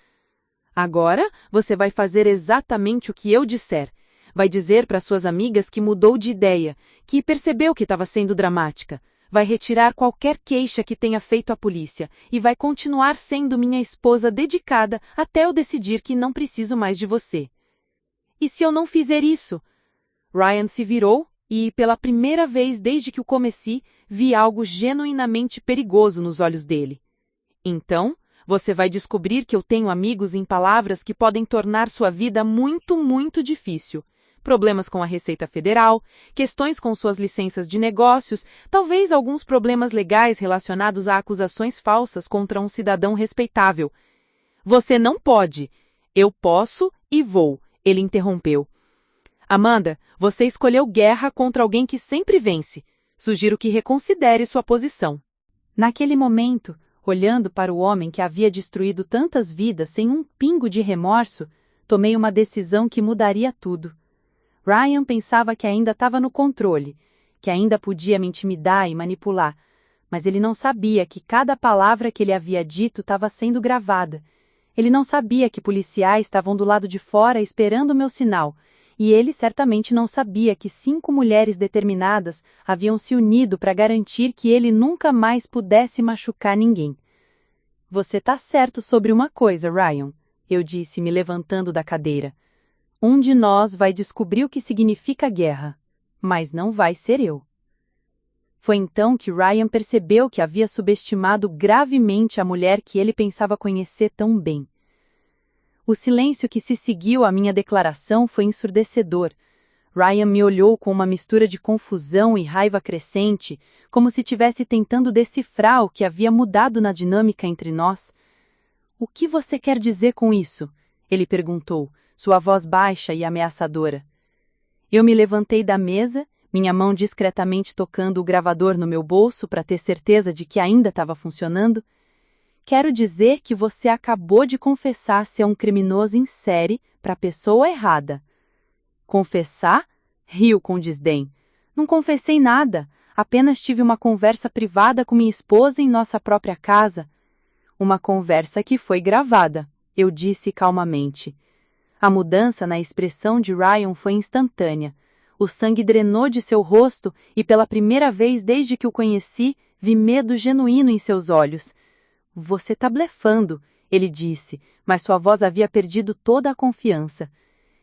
Agora você vai fazer exatamente o que eu disser. Vai dizer para suas amigas que mudou de ideia, que percebeu que estava sendo dramática. Vai retirar qualquer queixa que tenha feito à polícia e vai continuar sendo minha esposa dedicada até eu decidir que não preciso mais de você. E se eu não fizer isso? Ryan se virou e, pela primeira vez desde que o conheci, vi algo genuinamente perigoso nos olhos dele. Então, você vai descobrir que eu tenho amigos em palavras que podem tornar sua vida muito, muito difícil. Problemas com a Receita Federal, questões com suas licenças de negócios, talvez alguns problemas legais relacionados a acusações falsas contra um cidadão respeitável. Você não pode. Eu posso e vou, ele interrompeu. Amanda, você escolheu guerra contra alguém que sempre vence. Sugiro que reconsidere sua posição. Naquele momento, olhando para o homem que havia destruído tantas vidas sem um pingo de remorso, tomei uma decisão que mudaria tudo. Ryan pensava que ainda estava no controle, que ainda podia me intimidar e manipular, mas ele não sabia que cada palavra que ele havia dito estava sendo gravada. Ele não sabia que policiais estavam do lado de fora esperando o meu sinal, e ele certamente não sabia que 5 mulheres determinadas haviam se unido para garantir que ele nunca mais pudesse machucar ninguém. Você está certo sobre uma coisa, Ryan, eu disse, me levantando da cadeira. Um de nós vai descobrir o que significa guerra, mas não vai ser eu. Foi então que Ryan percebeu que havia subestimado gravemente a mulher que ele pensava conhecer tão bem. O silêncio que se seguiu à minha declaração foi ensurdecedor. Ryan me olhou com uma mistura de confusão e raiva crescente, como se estivesse tentando decifrar o que havia mudado na dinâmica entre nós. O que você quer dizer com isso? Ele perguntou, sua voz baixa e ameaçadora. Eu me levantei da mesa, minha mão discretamente tocando o gravador no meu bolso para ter certeza de que ainda estava funcionando. Quero dizer que você acabou de confessar ser um criminoso em série para a pessoa errada. Confessar? Riu com desdém. Não confessei nada, apenas tive uma conversa privada com minha esposa em nossa própria casa. Uma conversa que foi gravada, eu disse calmamente. A mudança na expressão de Ryan foi instantânea. O sangue drenou de seu rosto e, pela primeira vez desde que o conheci, vi medo genuíno em seus olhos. Você tá blefando, ele disse, mas sua voz havia perdido toda a confiança.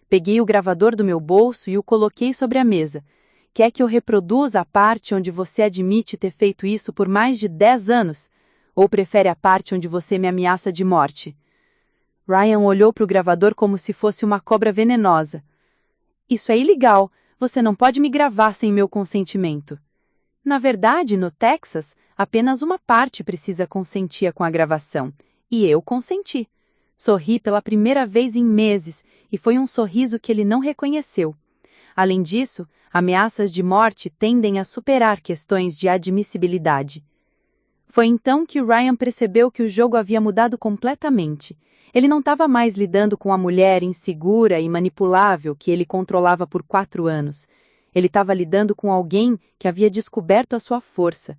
Peguei o gravador do meu bolso e o coloquei sobre a mesa. Quer que eu reproduza a parte onde você admite ter feito isso por mais de 10 anos? Ou prefere a parte onde você me ameaça de morte? Ryan olhou para o gravador como se fosse uma cobra venenosa. Isso é ilegal. Você não pode me gravar sem meu consentimento. Na verdade, no Texas, apenas uma parte precisa consentir com a gravação. E eu consenti. Sorri pela primeira vez em meses, e foi um sorriso que ele não reconheceu. Além disso, ameaças de morte tendem a superar questões de admissibilidade. Foi então que Ryan percebeu que o jogo havia mudado completamente. Ele não estava mais lidando com a mulher insegura e manipulável que ele controlava por 4 anos. Ele estava lidando com alguém que havia descoberto a sua força.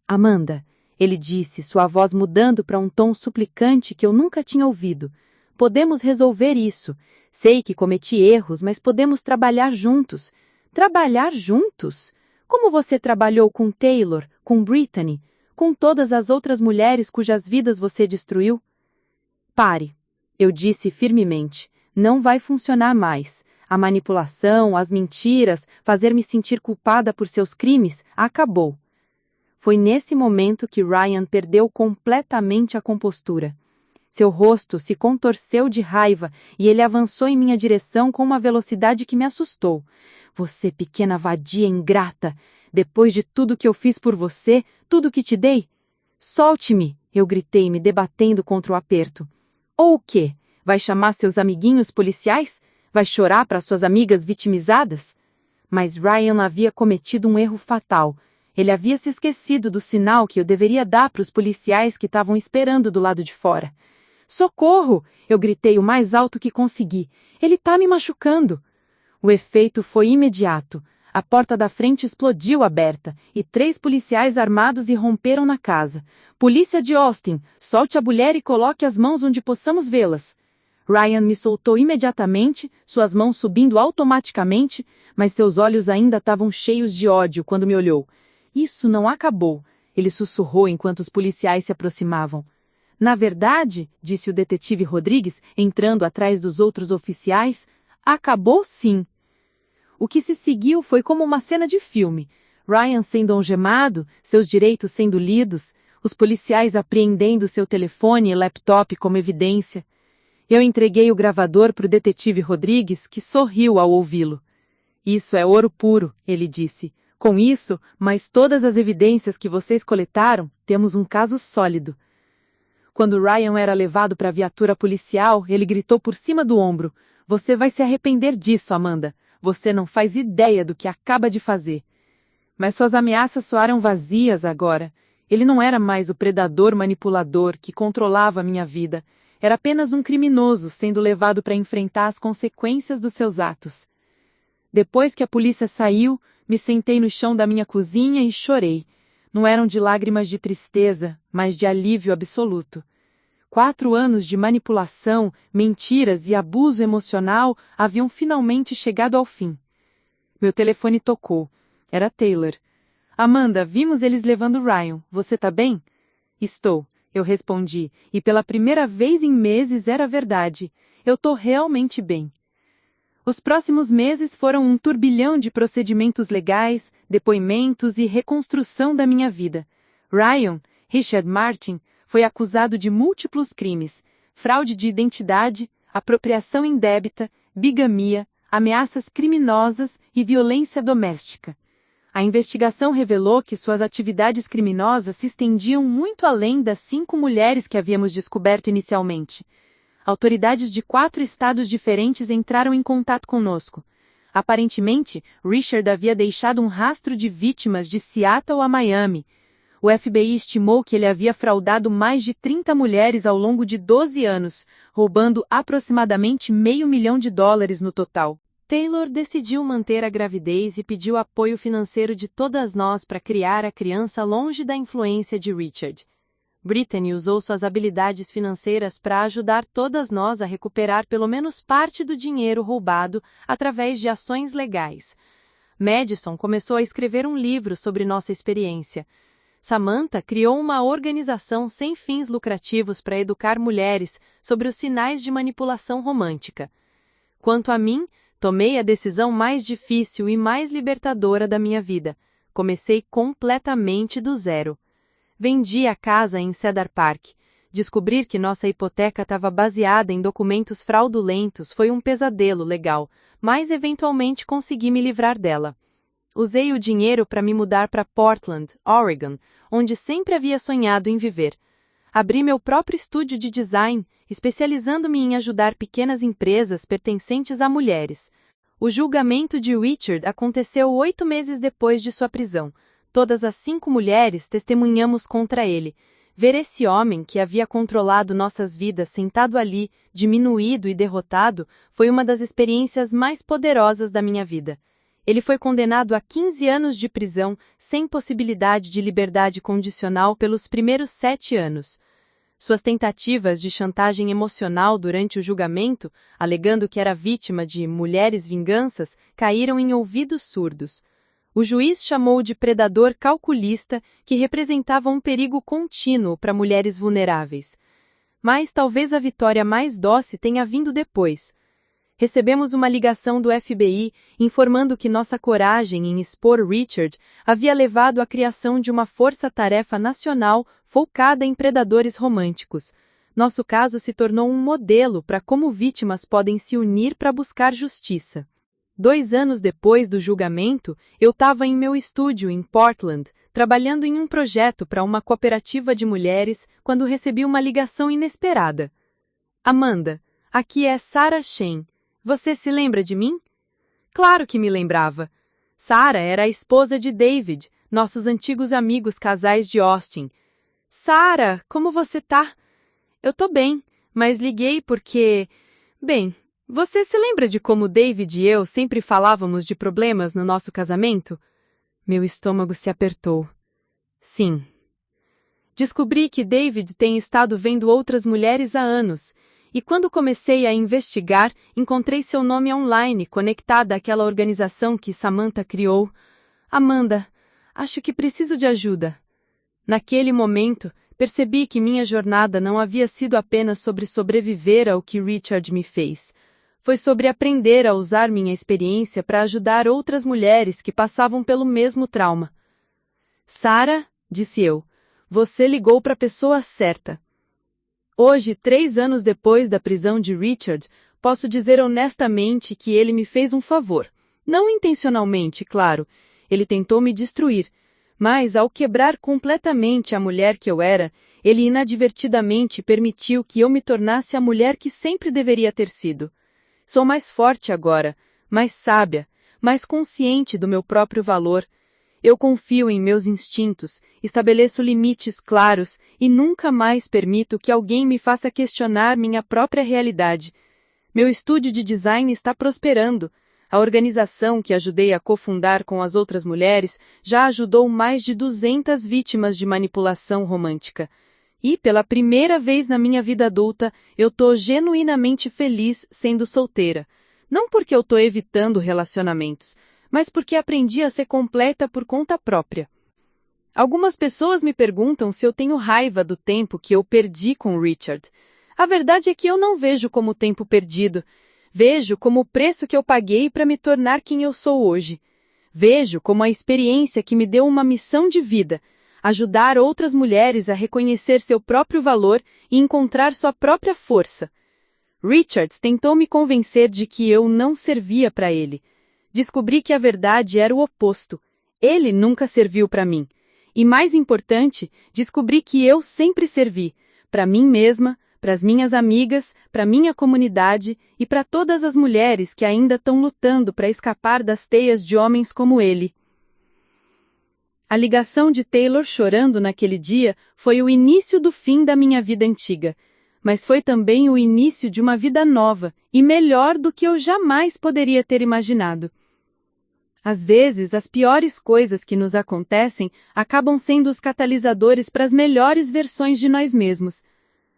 Amanda, ele disse, sua voz mudando para um tom suplicante que eu nunca tinha ouvido. Podemos resolver isso. Sei que cometi erros, mas podemos trabalhar juntos. Trabalhar juntos? Como você trabalhou com Taylor, com Brittany, com todas as outras mulheres cujas vidas você destruiu? Pare, eu disse firmemente. Não vai funcionar mais. A manipulação, as mentiras, fazer-me sentir culpada por seus crimes, acabou. Foi nesse momento que Ryan perdeu completamente a compostura. Seu rosto se contorceu de raiva e ele avançou em minha direção com uma velocidade que me assustou. Você, pequena vadia ingrata! Depois de tudo que eu fiz por você, tudo que te dei? Solte-me! Eu gritei, me debatendo contra o aperto. Ou o quê? Vai chamar seus amiguinhos policiais? Vai chorar para suas amigas vitimizadas? Mas Ryan havia cometido um erro fatal. Ele havia se esquecido do sinal que eu deveria dar para os policiais que estavam esperando do lado de fora. Socorro! Eu gritei o mais alto que consegui. Ele está me machucando. O efeito foi imediato. A porta da frente explodiu aberta, e 3 policiais armados irromperam na casa. Polícia de Austin, solte a mulher e coloque as mãos onde possamos vê-las. Ryan me soltou imediatamente, suas mãos subindo automaticamente, mas seus olhos ainda estavam cheios de ódio quando me olhou. Isso não acabou, ele sussurrou enquanto os policiais se aproximavam. Na verdade, disse o detetive Rodrigues, entrando atrás dos outros oficiais, acabou sim. O que se seguiu foi como uma cena de filme. Ryan sendo algemado, seus direitos sendo lidos, os policiais apreendendo seu telefone e laptop como evidência. Eu entreguei o gravador para o detetive Rodrigues, que sorriu ao ouvi-lo. Isso é ouro puro, ele disse. Com isso, mais todas as evidências que vocês coletaram, temos um caso sólido. Quando Ryan era levado para a viatura policial, ele gritou por cima do ombro. Você vai se arrepender disso, Amanda. Você não faz ideia do que acaba de fazer. Mas suas ameaças soaram vazias agora. Ele não era mais o predador manipulador que controlava minha vida. Era apenas um criminoso sendo levado para enfrentar as consequências dos seus atos. Depois que a polícia saiu, me sentei no chão da minha cozinha e chorei. Não eram de lágrimas de tristeza, mas de alívio absoluto. 4 anos de manipulação, mentiras e abuso emocional haviam finalmente chegado ao fim. Meu telefone tocou. Era Taylor. Amanda, vimos eles levando Ryan. Você tá bem? Estou, eu respondi, e pela primeira vez em meses era verdade. Eu tô realmente bem. Os próximos meses foram um turbilhão de procedimentos legais, depoimentos e reconstrução da minha vida. Ryan, Richard Martin, foi acusado de múltiplos crimes: fraude de identidade, apropriação indébita, bigamia, ameaças criminosas e violência doméstica. A investigação revelou que suas atividades criminosas se estendiam muito além das 5 mulheres que havíamos descoberto inicialmente. Autoridades de 4 estados diferentes entraram em contato conosco. Aparentemente, Richard havia deixado um rastro de vítimas de Seattle a Miami. O FBI estimou que ele havia fraudado mais de 30 mulheres ao longo de 12 anos, roubando aproximadamente $500 mil no total. Taylor decidiu manter a gravidez e pediu apoio financeiro de todas nós para criar a criança longe da influência de Richard. Brittany usou suas habilidades financeiras para ajudar todas nós a recuperar pelo menos parte do dinheiro roubado através de ações legais. Madison começou a escrever um livro sobre nossa experiência. Samantha criou uma organização sem fins lucrativos para educar mulheres sobre os sinais de manipulação romântica. Quanto a mim, tomei a decisão mais difícil e mais libertadora da minha vida. Comecei completamente do zero. Vendi a casa em Cedar Park. Descobrir que nossa hipoteca estava baseada em documentos fraudulentos foi um pesadelo legal, mas eventualmente consegui me livrar dela. Usei o dinheiro para me mudar para Portland, Oregon, onde sempre havia sonhado em viver. Abri meu próprio estúdio de design, especializando-me em ajudar pequenas empresas pertencentes a mulheres. O julgamento de Richard aconteceu 8 meses depois de sua prisão. Todas as 5 mulheres testemunhamos contra ele. Ver esse homem que havia controlado nossas vidas sentado ali, diminuído e derrotado, foi uma das experiências mais poderosas da minha vida. Ele foi condenado a 15 anos de prisão, sem possibilidade de liberdade condicional pelos primeiros 7 anos. Suas tentativas de chantagem emocional durante o julgamento, alegando que era vítima de mulheres vinganças, caíram em ouvidos surdos. O juiz chamou de predador calculista que representava um perigo contínuo para mulheres vulneráveis. Mas talvez a vitória mais doce tenha vindo depois. Recebemos uma ligação do FBI informando que nossa coragem em expor Richard havia levado à criação de uma força-tarefa nacional focada em predadores românticos. Nosso caso se tornou um modelo para como vítimas podem se unir para buscar justiça. 2 anos depois do julgamento, eu estava em meu estúdio em Portland, trabalhando em um projeto para uma cooperativa de mulheres, quando recebi uma ligação inesperada. Amanda, aqui é Sarah Shane. Você se lembra de mim? Claro que me lembrava. Sarah era a esposa de David, nossos antigos amigos casais de Austin. Sarah, como você tá? Eu tô bem, mas liguei porque... Bem, você se lembra de como David e eu sempre falávamos de problemas no nosso casamento? Meu estômago se apertou. Sim. Descobri que David tem estado vendo outras mulheres há anos, e quando comecei a investigar, encontrei seu nome online conectado àquela organização que Samantha criou. Amanda, acho que preciso de ajuda. Naquele momento, percebi que minha jornada não havia sido apenas sobre sobreviver ao que Richard me fez. Foi sobre aprender a usar minha experiência para ajudar outras mulheres que passavam pelo mesmo trauma. Sarah, disse eu, você ligou para a pessoa certa. Hoje, 3 anos depois da prisão de Richard, posso dizer honestamente que ele me fez um favor. Não intencionalmente, claro. Ele tentou me destruir. Mas, ao quebrar completamente a mulher que eu era, ele inadvertidamente permitiu que eu me tornasse a mulher que sempre deveria ter sido. Sou mais forte agora, mais sábia, mais consciente do meu próprio valor. Eu confio em meus instintos, estabeleço limites claros e nunca mais permito que alguém me faça questionar minha própria realidade. Meu estúdio de design está prosperando. A organização que ajudei a cofundar com as outras mulheres já ajudou mais de 200 vítimas de manipulação romântica. E, pela primeira vez na minha vida adulta, eu tô genuinamente feliz sendo solteira. Não porque eu tô evitando relacionamentos, mas porque aprendi a ser completa por conta própria. Algumas pessoas me perguntam se eu tenho raiva do tempo que eu perdi com Richard. A verdade é que eu não vejo como tempo perdido. Vejo como o preço que eu paguei para me tornar quem eu sou hoje. Vejo como a experiência que me deu uma missão de vida, ajudar outras mulheres a reconhecer seu próprio valor e encontrar sua própria força. Richard tentou me convencer de que eu não servia para ele. Descobri que a verdade era o oposto. Ele nunca serviu para mim. E mais importante, descobri que eu sempre servi, para mim mesma, para as minhas amigas, para minha comunidade e para todas as mulheres que ainda estão lutando para escapar das teias de homens como ele. A ligação de Taylor chorando naquele dia foi o início do fim da minha vida antiga, mas foi também o início de uma vida nova e melhor do que eu jamais poderia ter imaginado. Às vezes, as piores coisas que nos acontecem acabam sendo os catalisadores para as melhores versões de nós mesmos.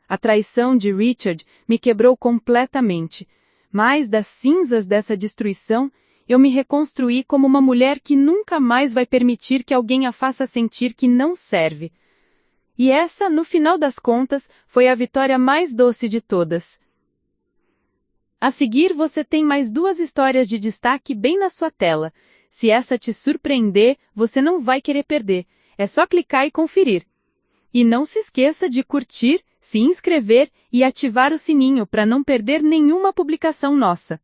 A traição de Richard me quebrou completamente, mas das cinzas dessa destruição, eu me reconstruí como uma mulher que nunca mais vai permitir que alguém a faça sentir que não serve. E essa, no final das contas, foi a vitória mais doce de todas. A seguir você tem mais 2 histórias de destaque bem na sua tela. Se essa te surpreender, você não vai querer perder. É só clicar e conferir. E não se esqueça de curtir, se inscrever e ativar o sininho para não perder nenhuma publicação nossa.